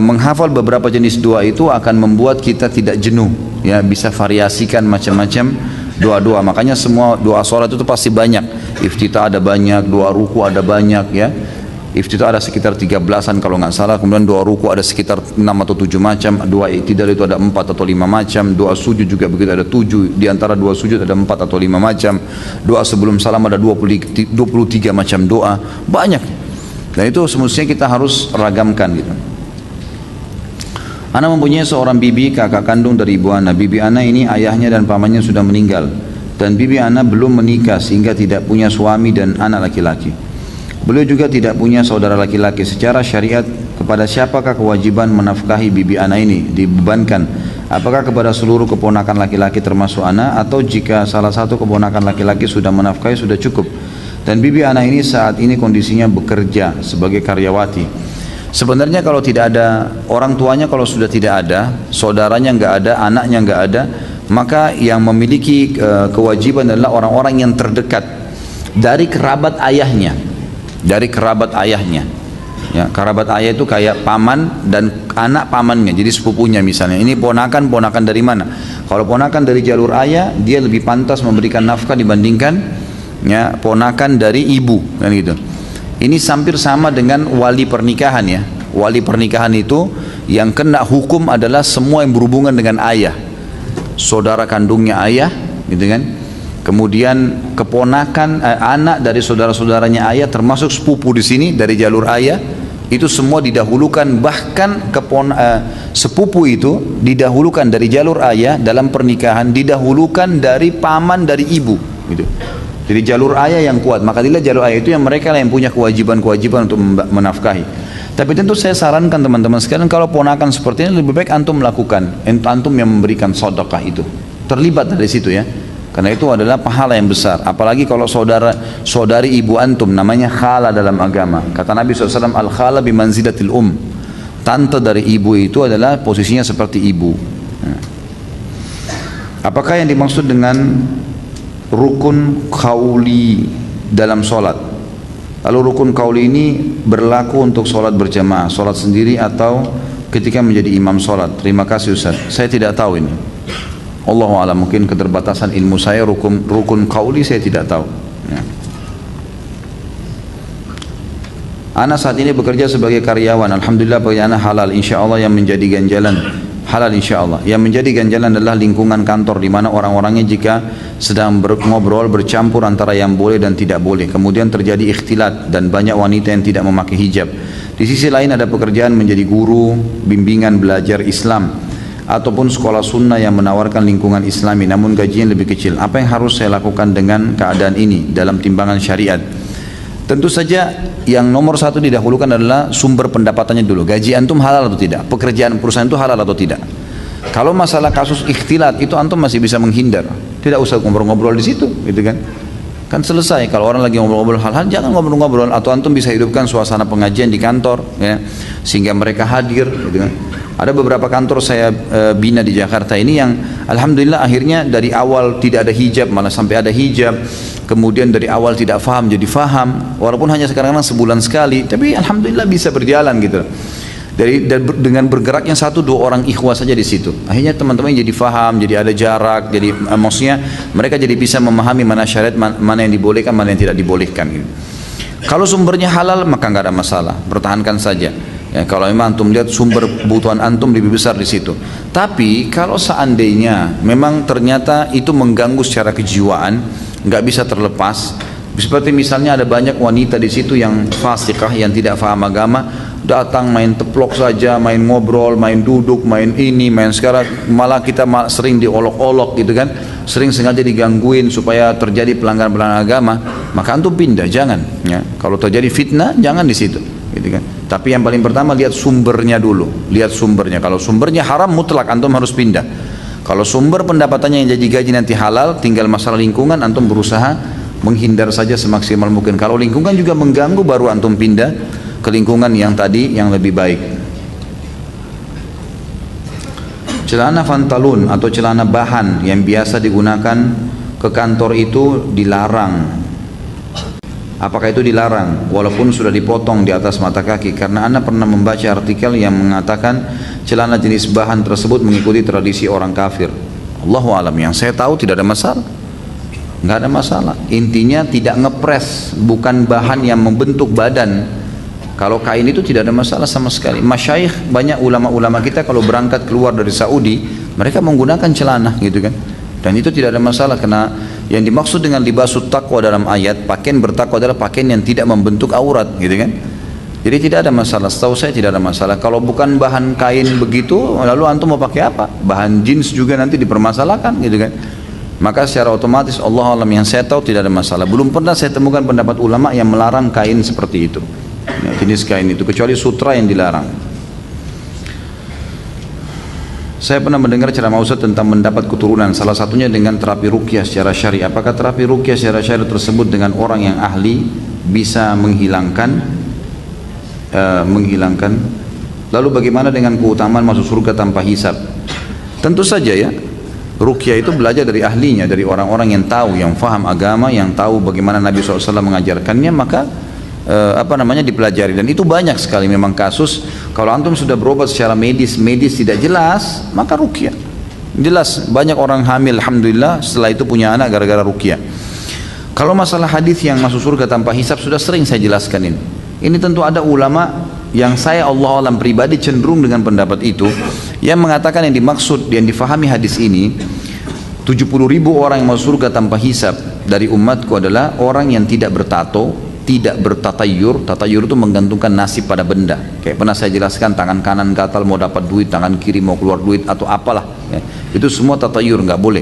S1: menghafal beberapa jenis doa itu akan membuat kita tidak jenuh, ya, bisa variasikan macam-macam doa-doa. Makanya semua doa sholat itu pasti banyak, iftitah ada banyak, doa ruku ada banyak, ya. Iftitah ada sekitar 13-an kalau nggak salah, kemudian doa ruku ada sekitar 6 atau 7 macam, doa iktidal itu ada 4 atau 5 macam, doa sujud juga begitu ada 7, di antara doa sujud ada 4 atau 5 macam, doa sebelum salam ada 23 macam doa, banyak. Dan itu semestinya kita harus ragamkan gitu. Ana mempunyai seorang bibi, kakak kandung dari ibu Ana. Bibi Ana ini ayahnya dan pamannya sudah meninggal, dan bibi Ana belum menikah sehingga tidak punya suami dan anak laki-laki. Beliau juga tidak punya saudara laki-laki. Secara syariat, kepada siapakah kewajiban menafkahi bibi Ana ini dibebankan? Apakah kepada seluruh keponakan laki-laki termasuk Ana, atau jika salah satu keponakan laki-laki sudah menafkahi sudah cukup? Dan bibi Ana ini saat ini kondisinya bekerja sebagai karyawati. Sebenarnya kalau tidak ada orang tuanya, kalau sudah tidak ada, saudaranya nggak ada, anaknya nggak ada, maka yang memiliki kewajiban adalah orang-orang yang terdekat dari kerabat ayahnya. Dari kerabat ayahnya, ya, kerabat ayah itu kayak paman dan anak pamannya, jadi sepupunya misalnya. Ini ponakan dari mana? Kalau ponakan dari jalur ayah, dia lebih pantas memberikan nafkah dibandingkan, ya, ponakan dari ibu, kan gitu. Ini hampir sama dengan wali pernikahan, ya. Wali pernikahan itu yang kena hukum adalah semua yang berhubungan dengan ayah, saudara kandungnya ayah, gitu kan. Kemudian keponakan anak dari saudara-saudaranya ayah, termasuk sepupu di sini dari jalur ayah, itu semua didahulukan. Bahkan sepupu itu didahulukan dari jalur ayah dalam pernikahan, didahulukan dari paman dari ibu, gitu. Jadi jalur ayah yang kuat, maka dilihat jalur ayah itu yang mereka yang punya kewajiban-kewajiban untuk menafkahi. Tapi tentu saya sarankan teman-teman sekalian, kalau ponakan seperti ini lebih baik antum melakukan, antum yang memberikan sedekah itu, terlibat dari situ, ya. Karena itu adalah pahala yang besar. Apalagi kalau saudari ibu antum, namanya khala dalam agama. Kata Nabi SAW, al-khala bimanzilatil tante dari ibu itu adalah posisinya seperti ibu. Apakah yang dimaksud dengan rukun qauli dalam sholat? Lalu rukun qauli ini berlaku untuk sholat berjamaah, sholat sendiri, atau ketika menjadi imam sholat? Terima kasih Ustaz, saya tidak tahu ini. Allahu a'lam, mungkin keterbatasan ilmu saya, rukun qauli saya tidak tahu, ya. Ana saat ini bekerja sebagai karyawan. Alhamdulillah pekerjaan halal, insyaallah. Yang menjadi ganjalan halal insyaallah. Yang menjadi ganjalan adalah lingkungan kantor, di mana orang-orangnya jika sedang ngobrol bercampur antara yang boleh dan tidak boleh. Kemudian terjadi ikhtilat dan banyak wanita yang tidak memakai hijab. Di sisi lain ada pekerjaan menjadi guru bimbingan belajar Islam ataupun sekolah sunnah yang menawarkan lingkungan islami namun gajinya lebih kecil. Apa yang harus saya lakukan dengan keadaan ini dalam timbangan syariat? Tentu saja yang nomor satu didahulukan adalah sumber pendapatannya dulu. Gaji antum halal atau tidak? Pekerjaan perusahaan itu halal atau tidak? Kalau masalah kasus ikhtilat itu antum masih bisa menghindar, tidak usah ngobrol-ngobrol di situ, gitu kan? Kan selesai. Kalau orang lagi ngobrol-ngobrol hal-hal, jangan ngobrol-ngobrol. Atau antum bisa hidupkan suasana pengajian di kantor, ya, sehingga mereka hadir, gitu kan? Ada beberapa kantor saya bina di Jakarta ini yang alhamdulillah akhirnya dari awal tidak ada hijab malah sampai ada hijab, kemudian dari awal tidak faham jadi faham, walaupun hanya sekarang sebulan sekali, tapi alhamdulillah bisa berjalan gitu. Dengan bergeraknya satu dua orang ikhwah saja di situ, akhirnya teman-teman jadi faham, jadi ada jarak, jadi maksudnya mereka jadi bisa memahami mana syariat, mana yang dibolehkan, mana yang tidak dibolehkan gitu. Kalau sumbernya halal maka nggak ada masalah, pertahankan saja. Ya, kalau memang antum lihat sumber kebutuhan antum lebih besar di situ. Tapi kalau seandainya memang ternyata itu mengganggu secara kejiwaan, nggak bisa terlepas. Seperti misalnya ada banyak wanita di situ yang fasikah, yang tidak paham agama, datang main teplok saja, main ngobrol, main duduk, main ini, main sekarang, malah kita sering diolok-olok gitu kan, sering sengaja digangguin supaya terjadi pelanggaran-pelanggaran agama, maka antum pindah, jangan. Ya. Kalau terjadi fitnah, jangan di situ, gitu kan. Tapi yang paling pertama lihat sumbernya dulu, lihat sumbernya. Kalau sumbernya haram mutlak, antum harus pindah. Kalau sumber pendapatannya yang jadi gaji nanti halal, tinggal masalah lingkungan, antum berusaha menghindar saja semaksimal mungkin. Kalau lingkungan juga mengganggu, baru antum pindah ke lingkungan yang tadi yang lebih baik. Celana pantalon atau celana bahan yang biasa digunakan ke kantor itu dilarang. Apakah itu dilarang walaupun sudah dipotong di atas mata kaki? Karena Anda pernah membaca artikel yang mengatakan celana jenis bahan tersebut mengikuti tradisi orang kafir. Allahu alam, yang saya tahu tidak ada masalah. Nggak ada masalah. Intinya tidak ngepres, bukan bahan yang membentuk badan. Kalau kain itu tidak ada masalah sama sekali. Masyayikh, banyak ulama-ulama kita kalau berangkat keluar dari Saudi, mereka menggunakan celana gitu kan. Dan itu tidak ada masalah, karena yang dimaksud dengan libasut taqwa dalam ayat, pakaian bertakwa adalah pakaian yang tidak membentuk aurat gitu kan. Jadi tidak ada masalah, setahu saya tidak ada masalah. Kalau bukan bahan kain begitu, lalu antum mau pakai apa? Bahan jeans juga nanti dipermasalahkan gitu kan. Maka secara otomatis Allah alam, yang saya tahu tidak ada masalah. Belum pernah saya temukan pendapat ulama yang melarang kain seperti itu, ya, jenis kain itu, kecuali sutra yang dilarang. Saya pernah mendengar ceramah Ustaz tentang mendapat keturunan, salah satunya dengan terapi ruqyah secara syar'i. Apakah terapi ruqyah secara syar'i tersebut dengan orang yang ahli bisa menghilangkan lalu bagaimana dengan keutamaan masuk surga tanpa hisab? Tentu saja ya, ruqyah itu belajar dari ahlinya, dari orang-orang yang tahu, yang faham agama, yang tahu bagaimana Nabi SAW mengajarkannya, maka dipelajari. Dan itu banyak sekali memang kasus. Kalau antum sudah berobat secara medis tidak jelas, maka ruqyah. Jelas banyak orang hamil, alhamdulillah, setelah itu punya anak gara-gara ruqyah. Kalau masalah hadis yang masuk surga tanpa hisab sudah sering saya jelaskan ini. Ini tentu ada ulama yang saya Allah alam pribadi cenderung dengan pendapat itu, yang mengatakan yang dimaksud, yang difahami hadis ini 70.000 orang yang masuk surga tanpa hisab dari umatku adalah orang yang tidak bertato, tidak bertatayur. Tatayur itu menggantungkan nasib pada benda. Kayak pernah saya jelaskan, tangan kanan gatal mau dapat duit, tangan kiri mau keluar duit atau apalah ya. Itu semua tatayur, nggak boleh.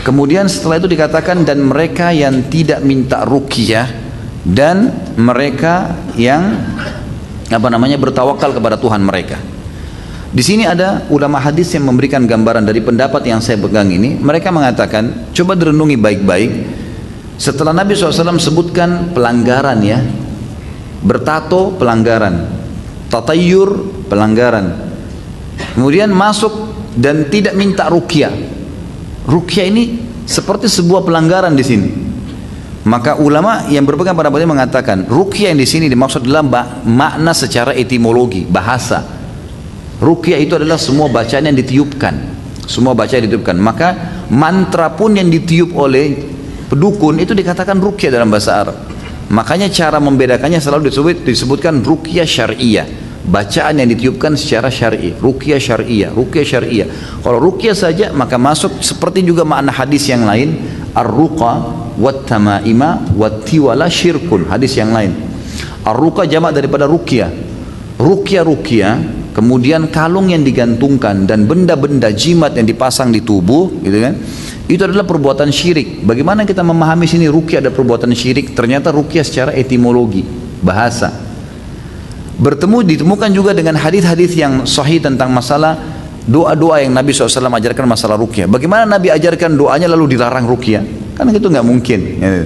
S1: Kemudian setelah itu dikatakan dan mereka yang tidak minta ruqyah dan mereka yang bertawakal kepada Tuhan mereka. Di sini ada ulama hadis yang memberikan gambaran dari pendapat yang saya pegang ini. Mereka mengatakan, coba direnungi baik-baik. Setelah Nabi SAW sebutkan pelanggaran ya, bertato pelanggaran, tatayur pelanggaran, kemudian masuk dan tidak minta ruqyah. Ruqyah ini seperti sebuah pelanggaran di sini. Maka ulama yang berpegang pada pendapat mengatakan ruqyah yang di sini dimaksud adalah makna secara etimologi, bahasa. Ruqyah itu adalah semua bacaan yang ditiupkan, semua bacaan yang ditiupkan. Maka mantra pun yang ditiup oleh pedukun itu dikatakan ruqyah dalam bahasa Arab. Makanya cara membedakannya selalu disebutkan ruqyah syar'iyah, bacaan yang ditiupkan secara syar'i, ruqyah syar'iyah, ruqyah syar'iyah. Kalau ruqyah saja maka masuk seperti juga makna hadis yang lain, ar-ruqa wat tamaima wat tiwala syirkun, hadis yang lain. Ar-ruqa jamak daripada ruqyah. Ruqyah, kemudian kalung yang digantungkan dan benda-benda jimat yang dipasang di tubuh, gitu kan? Itu adalah perbuatan syirik. Bagaimana kita memahami sini ruqyah ada perbuatan syirik? Ternyata ruqyah secara etimologi, bahasa. Ditemukan juga dengan hadis-hadis yang sahih tentang masalah doa-doa yang Nabi SAW ajarkan masalah ruqyah. Bagaimana Nabi ajarkan doanya lalu dilarang ruqyah? Karena itu nggak mungkin. Ya.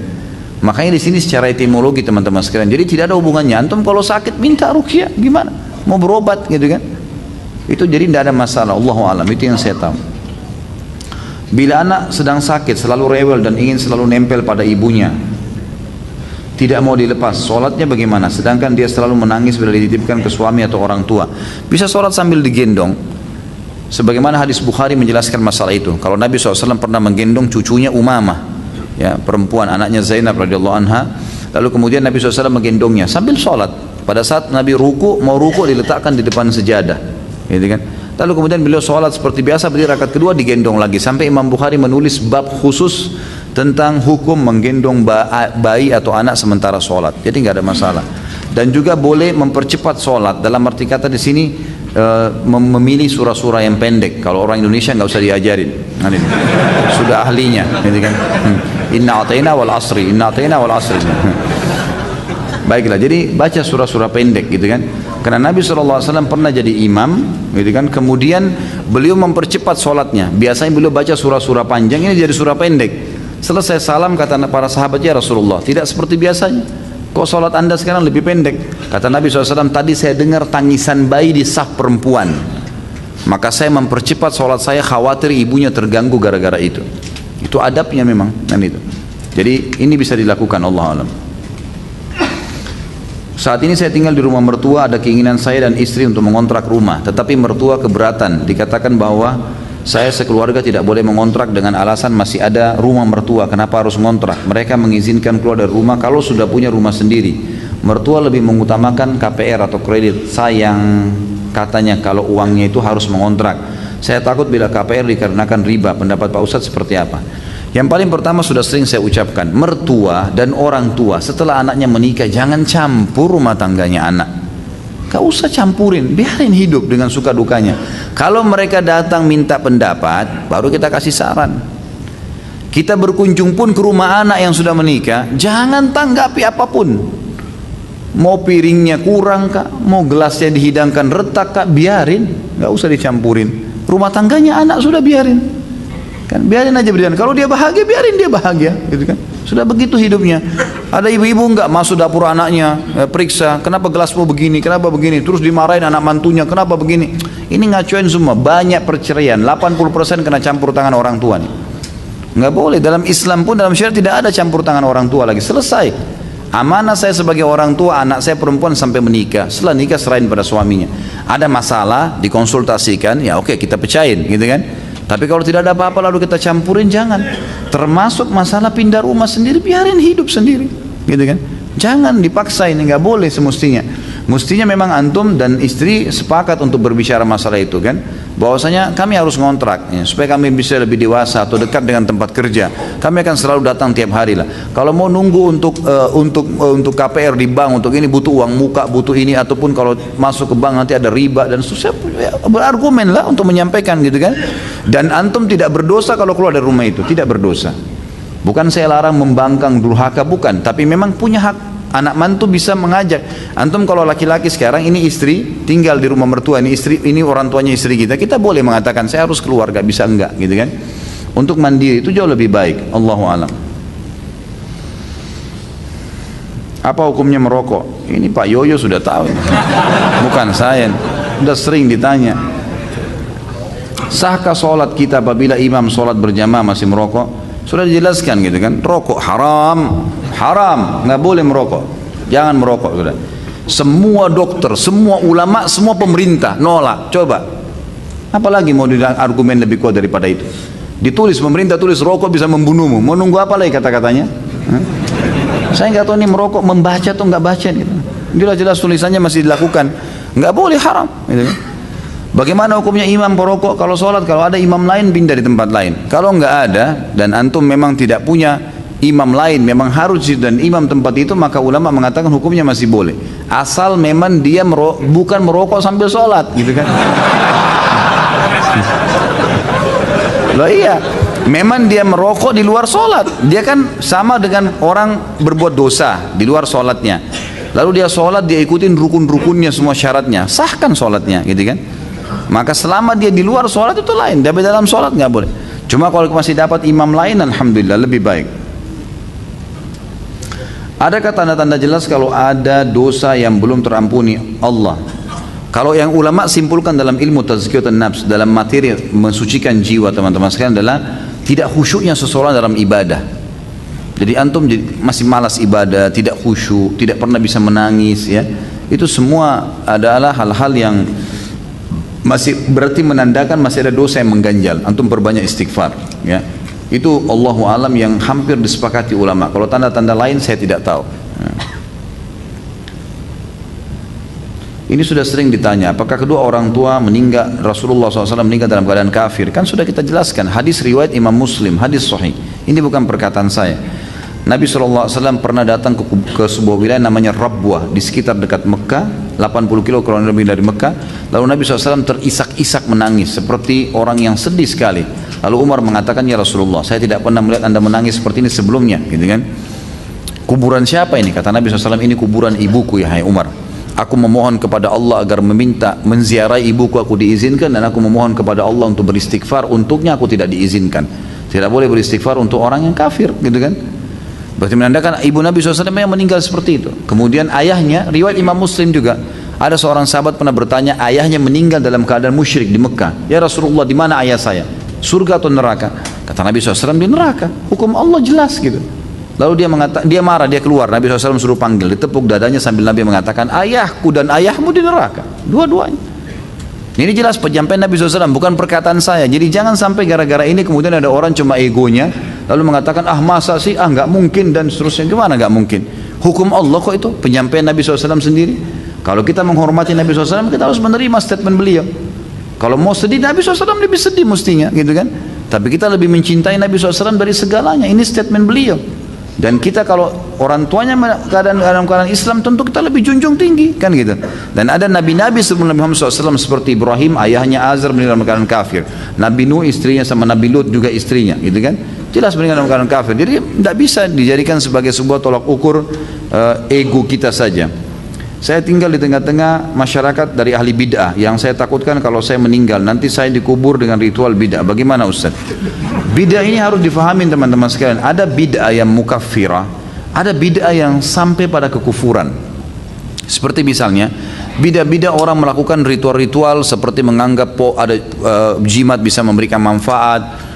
S1: Makanya di sini secara etimologi teman-teman sekalian. Jadi tidak ada hubungannya. Antum kalau sakit minta ruqyah, gimana? Mau berobat gitu kan? Itu jadi tidak ada masalah. Allahu a'lam. Itu yang saya tahu. Bila anak sedang sakit, selalu rewel dan ingin selalu nempel pada ibunya, tidak mau dilepas. Sholatnya bagaimana? Sedangkan dia selalu menangis bila dititipkan ke suami atau orang tua. Bisa sholat sambil digendong. Sebagaimana hadis Bukhari menjelaskan masalah itu. Kalau Nabi SAW pernah menggendong cucunya Umamah, ya, perempuan anaknya Zainab radhiyallahu anha. Lalu kemudian Nabi SAW menggendongnya sambil sholat. Pada saat Nabi mau ruku diletakkan di depan sejadah, gitu kan? Lalu kemudian beliau sholat seperti biasa, berdiri rakaat kedua digendong lagi. Sampai Imam Bukhari menulis bab khusus tentang hukum menggendong bayi atau anak sementara sholat. Jadi nggak ada masalah. Dan juga boleh mempercepat sholat. Dalam arti kata di sini memilih surah-surah yang pendek. Kalau orang Indonesia nggak usah diajarin. Nah, ini. Sudah ahlinya, gitu kan? Inna atayna wal asri, inna atayna wal asri. Baiklah, jadi baca surah-surah pendek, gitu kan? Karena Nabi SAW pernah jadi imam, gitu kan? Kemudian beliau mempercepat sholatnya. Biasanya beliau baca surah-surah panjang, ini jadi surah pendek. Selesai salam kata para sahabat, ya Rasulullah, tidak seperti biasanya. Kok sholat anda sekarang lebih pendek? Kata Nabi SAW, tadi saya dengar tangisan bayi di saf perempuan. Maka saya mempercepat sholat saya, khawatir ibunya terganggu gara-gara itu. Itu adabnya memang, kan itu. Jadi ini bisa dilakukan, Allah alam. Saat ini saya tinggal di rumah mertua, ada keinginan saya dan istri untuk mengontrak rumah, tetapi mertua keberatan. Dikatakan bahwa saya sekeluarga tidak boleh mengontrak dengan alasan masih ada rumah mertua. Kenapa harus mengontrak? Mereka mengizinkan keluar dari rumah kalau sudah punya rumah sendiri. Mertua lebih mengutamakan KPR atau kredit. Sayang, katanya kalau uangnya itu harus mengontrak. Saya takut bila KPR dikarenakan riba. Pendapat Pak Ustadz seperti apa? Yang paling pertama sudah sering saya ucapkan, mertua dan orang tua setelah anaknya menikah jangan campur rumah tangganya anak. Gak usah campurin, biarin hidup dengan suka dukanya. Kalau mereka datang minta pendapat, baru kita kasih saran. Kita berkunjung pun ke rumah anak yang sudah menikah, jangan tanggapi apapun. Mau piringnya kurang kak, mau gelasnya dihidangkan retak kak, biarin, gak usah dicampurin. Rumah tangganya anak sudah biarin. Kan biarin aja berjalan. Kalau dia bahagia, biarin dia bahagia, gitu kan? Sudah begitu hidupnya. Ada ibu-ibu enggak masuk dapur anaknya, periksa, kenapa gelasmu begini, kenapa begini, terus dimarahin anak mantunya, kenapa begini. Ini ngacuin semua. Banyak perceraian, 80% kena campur tangan orang tua nih. Enggak boleh. Dalam Islam pun, dalam syariat tidak ada campur tangan orang tua lagi. Selesai. Amanah saya sebagai orang tua, anak saya perempuan sampai menikah. Setelah nikah serahin pada suaminya. Ada masalah, dikonsultasikan, ya oke, kita pecahin, gitu kan? Tapi kalau tidak ada apa-apa lalu kita campurin, jangan. Termasuk masalah pindah rumah sendiri, biarin hidup sendiri, gitu kan? Jangan dipaksain, nggak boleh semestinya. Mestinya memang antum dan istri sepakat untuk berbicara masalah itu, kan? Bahwasanya kami harus ngontrak, ya, supaya kami bisa lebih dewasa atau dekat dengan tempat kerja. Kami akan selalu datang tiap hari lah. Kalau mau nunggu untuk KPR di bank, untuk ini butuh uang muka, butuh ini, ataupun kalau masuk ke bank nanti ada riba dan susah, ya, berargumen lah untuk menyampaikan, gitu kan? Dan antum tidak berdosa kalau keluar dari rumah itu, tidak berdosa. Bukan saya larang membangkang durhaka, bukan, tapi memang punya hak. Anak mantu bisa mengajak. Antum kalau laki-laki sekarang ini istri tinggal di rumah mertua, ini istri, ini orang tuanya istri kita, kita boleh mengatakan saya harus keluar, gak bisa enggak, gitu kan? Untuk mandiri itu jauh lebih baik. Allahu alam. Apa hukumnya merokok? Ini Pak Yoyo sudah tahu. Bukan saya. Sudah sering ditanya. Sahkah sholat kita apabila imam sholat berjamaah masih merokok? Sudah dijelaskan, gitu kan? Rokok haram, haram, nggak boleh merokok. Jangan merokok, sudah. Semua dokter, semua ulama, semua pemerintah nolak. Coba, apalagi mau argumen lebih kuat daripada itu? Ditulis, pemerintah tulis rokok bisa membunuhmu. Mau nunggu apa lagi kata-katanya? Saya nggak tahu ini merokok membaca atau nggak baca, gitu. Jelas-jelas tulisannya masih dilakukan. Nggak boleh, haram, gitu kan? Bagaimana hukumnya imam perokok? Kalau sholat, kalau ada imam lain pindah di tempat lain. Kalau nggak ada dan antum memang tidak punya imam lain, memang harus dan imam tempat itu, maka ulama mengatakan hukumnya masih boleh. Asal memang dia bukan merokok sambil sholat, gitu kan? Loh iya, memang dia merokok di luar sholat. Dia kan sama dengan orang berbuat dosa di luar sholatnya. Lalu dia sholat, dia ikutin rukun-rukunnya semua syaratnya, sahkan sholatnya, gitu kan? Maka selama dia di luar sholat itu lain, tapi dalam sholat nggak boleh. Cuma kalau masih dapat imam lain, alhamdulillah lebih baik. Adakah tanda-tanda jelas kalau ada dosa yang belum terampuni Allah? Kalau yang ulama simpulkan dalam ilmu tazkiyatun nafs, dalam materi mensucikan jiwa teman-teman sekalian, adalah tidak khusyuknya seseorang dalam ibadah. Jadi antum masih malas ibadah, tidak khusyuk, tidak pernah bisa menangis, ya. Itu semua adalah hal-hal yang masih berarti menandakan masih ada dosa yang mengganjal. Antum perbanyak istighfar, ya. Itu Allahu alam yang hampir disepakati ulama. Kalau tanda-tanda lain saya tidak tahu. Ini sudah sering ditanya, apakah kedua orang tua meninggal, Rasulullah SAW meninggal dalam keadaan kafir? Kan sudah kita jelaskan, hadis riwayat Imam Muslim, hadis sahih. Ini bukan perkataan saya. Nabi SAW pernah datang ke sebuah wilayah namanya Rabwah, di sekitar dekat Mekah, 80 kilo kurang lebih dari Mekah. Lalu Nabi SAW terisak-isak menangis, seperti orang yang sedih sekali. Lalu Umar mengatakan, ya Rasulullah, saya tidak pernah melihat anda menangis seperti ini sebelumnya, gitu kan? Kuburan siapa ini? Kata Nabi SAW, ini kuburan ibuku ya hai Umar. Aku memohon kepada Allah agar menziarahi ibuku, aku diizinkan, dan aku memohon kepada Allah untuk beristighfar untuknya, aku tidak diizinkan. Tidak boleh beristighfar untuk orang yang kafir, gitu kan? Berarti menandakan ibu Nabi SAW yang meninggal seperti itu. Kemudian ayahnya, riwayat Imam Muslim juga, ada seorang sahabat pernah bertanya, ayahnya meninggal dalam keadaan musyrik di Mekah. Ya Rasulullah, di mana ayah saya? Surga atau neraka? Kata Nabi SAW, di neraka. Hukum Allah jelas gitu. Lalu dia marah, dia keluar. Nabi SAW suruh panggil, ditepuk dadanya sambil Nabi mengatakan, ayahku dan ayahmu di neraka, dua-duanya. Ini jelas penyampaian Nabi SAW, bukan perkataan saya. Jadi jangan sampai gara-gara ini kemudian ada orang cuma egonya, lalu mengatakan, ah masa sih, ah nggak mungkin, dan seterusnya. Gimana nggak mungkin? Hukum Allah kok itu, penyampaian Nabi SAW sendiri. Kalau kita menghormati Nabi SAW, kita harus menerima statement beliau. Kalau mau sedih, Nabi SAW lebih sedih mestinya, gitu kan? Tapi kita lebih mencintai Nabi SAW dari segalanya. Ini statement beliau. Dan kita kalau orang tuanya dalam keadaan Islam, tentu kita lebih junjung tinggi, kan gitu. Dan ada nabi-nabi sebelum Nabi Muhammad SAW seperti Ibrahim, ayahnya Azar meninggal dalam keadaan kafir. Nabi Nuh istrinya sama Nabi Lut juga istrinya, gitu kan. Jelas meninggal dalam keadaan kafir. Jadi tidak bisa dijadikan sebagai sebuah tolak ukur ego kita saja. Saya tinggal di tengah-tengah masyarakat dari ahli bid'ah, yang saya takutkan kalau saya meninggal nanti saya dikubur dengan ritual bid'ah. Bagaimana Ustaz? Bid'ah ini harus difahami teman-teman sekalian. Ada bid'ah yang mukaffirah, ada bid'ah yang sampai pada kekufuran. Seperti misalnya bid'ah orang melakukan ritual-ritual seperti menganggap ada jimat bisa memberikan manfaat,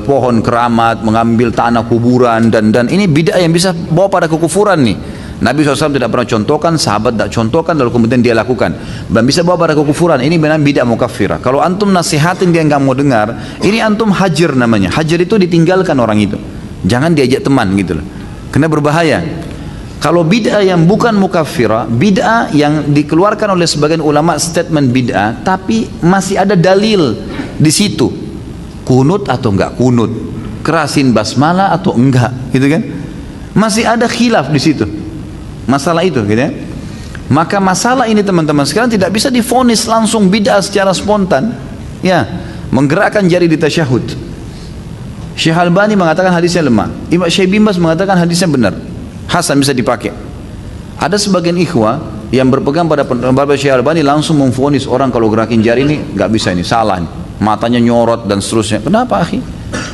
S1: pohon keramat, mengambil tanah kuburan, dan ini bid'ah yang bisa bawa pada kekufuran nih. Nabi SAW tidak pernah contohkan, sahabat tidak contohkan, lalu kemudian dia lakukan, dan bisa bawa pada kekufuran. Ini benar bid'ah mukaffirah. Kalau antum nasihatin dia nggak mau dengar, ini antum hajar namanya. Hajar itu ditinggalkan orang itu, jangan diajak teman gitu loh, karena berbahaya. Kalau bid'ah yang bukan mukaffirah, bid'ah yang dikeluarkan oleh sebagian ulama statement bid'ah, tapi masih ada dalil di situ, kunut atau enggak kunut, kerasin basmalah atau enggak, gitu kan? Masih ada khilaf di situ. Masalah itu, gitu ya. Maka masalah ini teman-teman sekalian tidak bisa divonis langsung bid'ah secara spontan. Ya, menggerakkan jari di tasyahud. Syekh Albani mengatakan hadisnya lemah. Imam Syekh Bin Baz mengatakan hadisnya benar, hasan, bisa dipakai. Ada sebagian ikhwah yang berpegang pada pendapat Syekh Albani langsung memvonis orang kalau gerakin jari ini nggak bisa, ini salah, ini matanya nyorot dan seterusnya. Kenapa akhi?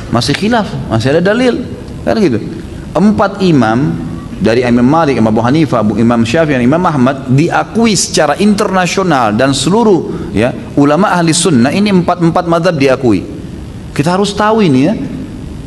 S1: Masih khilaf, masih ada dalil, kan gitu. 4 imam dari Imam Malik, Imam Abu Hanifah, Imam Syafi'i, dan Imam Ahmad diakui secara internasional, dan seluruh ya ulama ahli sunnah ini 4 mazhab diakui. Kita harus tahu ini ya,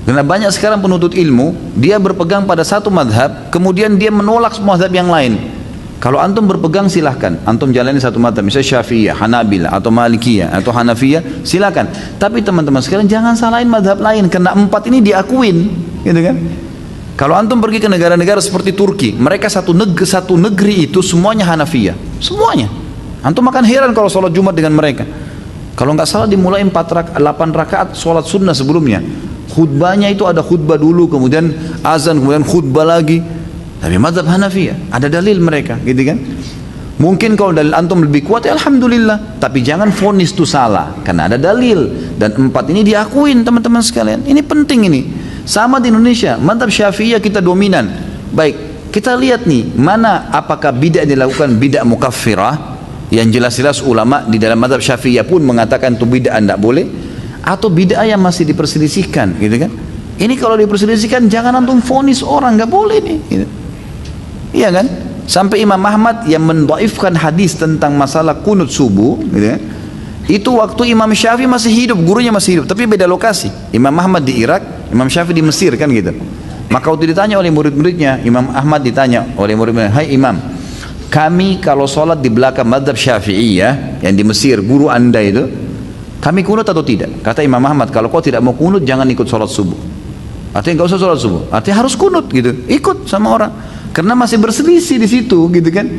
S1: karena banyak sekarang penuntut ilmu dia berpegang pada satu mazhab, kemudian dia menolak mazhab yang lain. Kalau antum berpegang silahkan, antum jalani satu mazhab, misalnya Syafi'iyah, Hanabilah, atau Malikiyah, atau Hanafiyah, silahkan. Tapi teman-teman sekalian jangan salahin mazhab lain, karena 4 ini diakuin, gitu kan? Kalau antum pergi ke negara-negara seperti Turki, mereka satu negeri itu semuanya Hanafiyah, semuanya. Antum akan heran kalau sholat Jumat dengan mereka. Kalau nggak salah dimulai 8 rakaat sholat sunnah sebelumnya. Khutbahnya itu ada khutbah dulu, kemudian azan, kemudian khutbah lagi. Tapi mazhab Hanafiyah, ada dalil mereka, gitu kan? Mungkin kalau dalil antum lebih kuat, ya alhamdulillah. Tapi jangan vonis itu salah, karena ada dalil. Dan 4 ini diakuin teman-teman sekalian. Ini penting ini. Sama di Indonesia, mazhab Syafi'iyah kita dominan. Baik, kita lihat nih, mana apakah bid'ah yang dilakukan bid'ah mukaffirah, yang jelas-jelas ulama di dalam mazhab Syafi'iyah pun mengatakan itu bid'ah tidak boleh, atau bid'ah yang masih diperselisihkan, gitu kan? Ini kalau diperselisihkan jangan antum vonis orang, nggak boleh nih, gitu. Iya kan? Sampai Imam Ahmad yang mendhaifkan hadis tentang masalah kunut subuh, gitu kan? Itu waktu Imam Syafi'i masih hidup, gurunya masih hidup, tapi beda lokasi. Imam Ahmad di Irak, Imam Syafi'i di Mesir, kan gitu. Maka waktu ditanya oleh murid-muridnya, Imam Ahmad ditanya oleh murid-muridnya, hai Imam, kami kalau sholat di belakang madhab Syafi'iyah yang di Mesir, guru anda itu, kami kunut atau tidak? Kata Imam Ahmad, kalau kau tidak mau kunut jangan ikut sholat subuh. Artinya nggak usah sholat subuh, artinya harus kunut gitu, ikut sama orang, karena masih berselisih di situ gitu kan,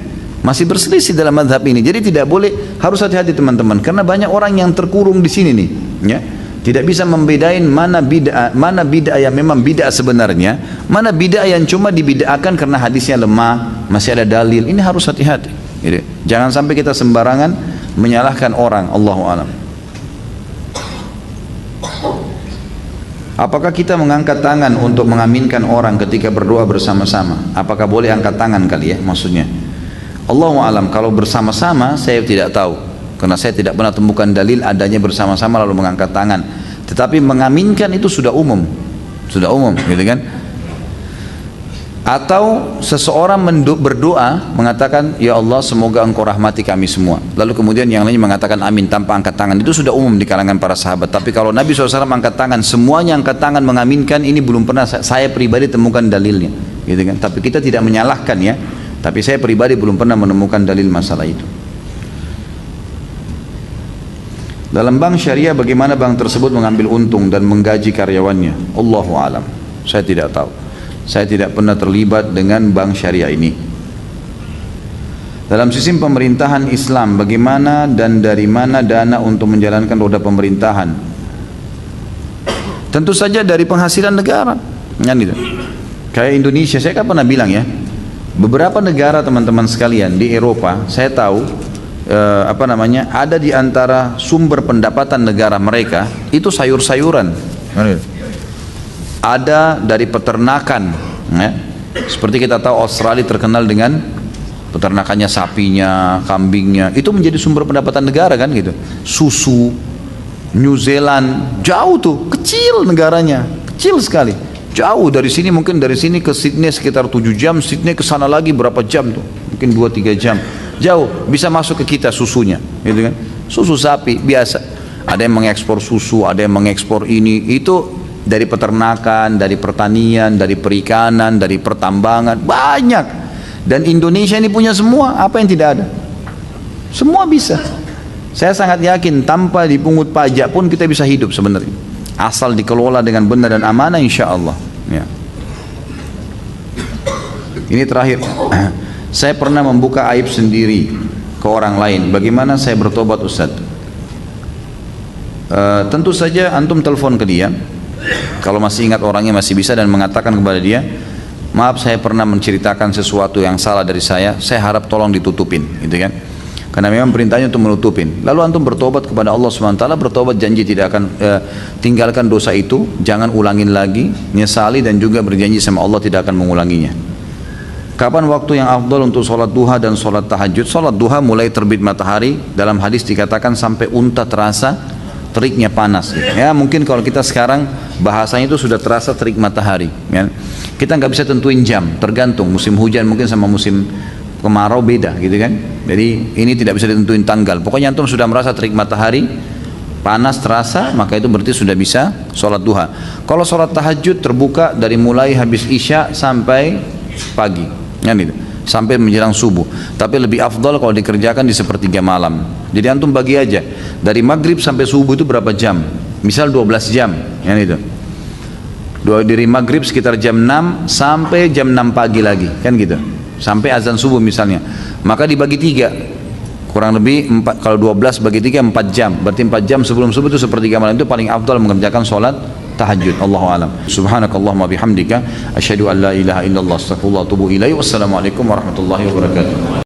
S1: masih berselisih dalam madhab ini. Jadi tidak boleh, harus hati-hati teman-teman, karena banyak orang yang terkurung di sini nih, ya. Tidak bisa membedain mana bid'ah yang memang bid'ah sebenarnya, mana bid'ah yang cuma dibid'ahkan karena hadisnya lemah, masih ada dalil. Ini harus hati-hati. Gitu. Jangan sampai kita sembarangan menyalahkan orang. Allahu a'lam. Apakah kita mengangkat tangan untuk mengaminkan orang ketika berdoa bersama-sama? Apakah boleh angkat tangan kali ya maksudnya? Allahu a'lam. Kalau bersama-sama saya tidak tahu. Karena saya tidak pernah temukan dalil adanya bersama-sama lalu mengangkat tangan. Tetapi mengaminkan itu sudah umum, gitu kan? Atau seseorang berdoa mengatakan, ya Allah semoga engkau rahmati kami semua. Lalu kemudian yang lainnya mengatakan amin tanpa angkat tangan. Itu sudah umum di kalangan para sahabat. Tapi kalau Nabi SAW angkat tangan, semuanya angkat tangan mengaminkan, ini belum pernah saya pribadi temukan dalilnya, gitu kan? Tapi kita tidak menyalahkan ya. Tapi saya pribadi belum pernah menemukan dalil masalah itu. Dalam bank syariah bagaimana bank tersebut mengambil untung dan menggaji karyawannya? Allahu alam. Saya tidak tahu. Saya tidak pernah terlibat dengan bank syariah ini. Dalam sistem pemerintahan Islam bagaimana dan dari mana dana untuk menjalankan roda pemerintahan? Tentu saja dari penghasilan negara. Kan gitu. Kayak Indonesia, saya kan pernah bilang ya, beberapa negara teman-teman sekalian di Eropa, saya tahu ada di antara sumber pendapatan negara mereka itu sayur-sayuran, ada dari peternakan ya. Seperti kita tahu Australia terkenal dengan peternakannya sapinya, kambingnya, itu menjadi sumber pendapatan negara kan gitu. Susu, New Zealand jauh tuh, kecil negaranya, kecil sekali, jauh dari sini, mungkin dari sini ke Sydney sekitar 7 jam, Sydney ke sana lagi berapa jam tuh, mungkin 2-3 jam, jauh, bisa masuk ke kita susunya, gitu kan? Susu sapi biasa. Ada yang mengekspor susu, ada yang mengekspor ini, itu dari peternakan, dari pertanian, dari perikanan, dari pertambangan, banyak. Dan Indonesia ini punya semua, apa yang tidak ada? Semua bisa. Saya sangat yakin tanpa dipungut pajak pun kita bisa hidup sebenarnya. Asal dikelola dengan benar dan amanah, insya Allah. Ya. Ini terakhir. Saya pernah membuka aib sendiri ke orang lain. Bagaimana saya bertobat Ustaz? Tentu saja antum telepon ke dia. Kalau masih ingat orangnya masih bisa, dan mengatakan kepada dia, maaf saya pernah menceritakan sesuatu yang salah dari saya harap tolong ditutupin, gitu kan? Karena memang perintahnya untuk menutupin. Lalu antum bertobat kepada Allah SWT, bertobat janji tidak akan tinggalkan dosa itu, jangan ulangin lagi, nyesali dan juga berjanji sama Allah tidak akan mengulanginya. Kapan waktu yang afdal untuk sholat duha dan sholat tahajud? Sholat duha mulai terbit matahari, dalam hadis dikatakan sampai unta terasa teriknya panas. Ya mungkin kalau kita sekarang bahasanya itu sudah terasa terik matahari. Ya. Kita nggak bisa tentuin jam, tergantung musim hujan mungkin sama musim kemarau beda, gitu kan? Jadi ini tidak bisa ditentuin tanggal. Pokoknya antum sudah merasa terik matahari, panas terasa, maka itu berarti sudah bisa sholat duha. Kalau sholat tahajud terbuka dari mulai habis isya sampai pagi. Kan itu, sampai menjelang subuh. Tapi lebih afdal kalau dikerjakan di sepertiga malam. Jadi antum bagi aja dari maghrib sampai subuh itu berapa jam, misal 12 jam, kan itu. Dari maghrib sekitar jam 6 sampai jam 6 pagi lagi, kan gitu, sampai azan subuh misalnya. Maka dibagi 3, kurang lebih 4, kalau 12 bagi 3 4 jam, berarti 4 jam sebelum subuh itu sepertiga malam, itu paling afdal mengerjakan sholat tahajud. Allahu a'lam. Subhanakallahumma bihamdika asyhadu an la ilaha illallah astaghfirullah wa atubu ilaih. Wassalamualaikum warahmatullahi wabarakatuh.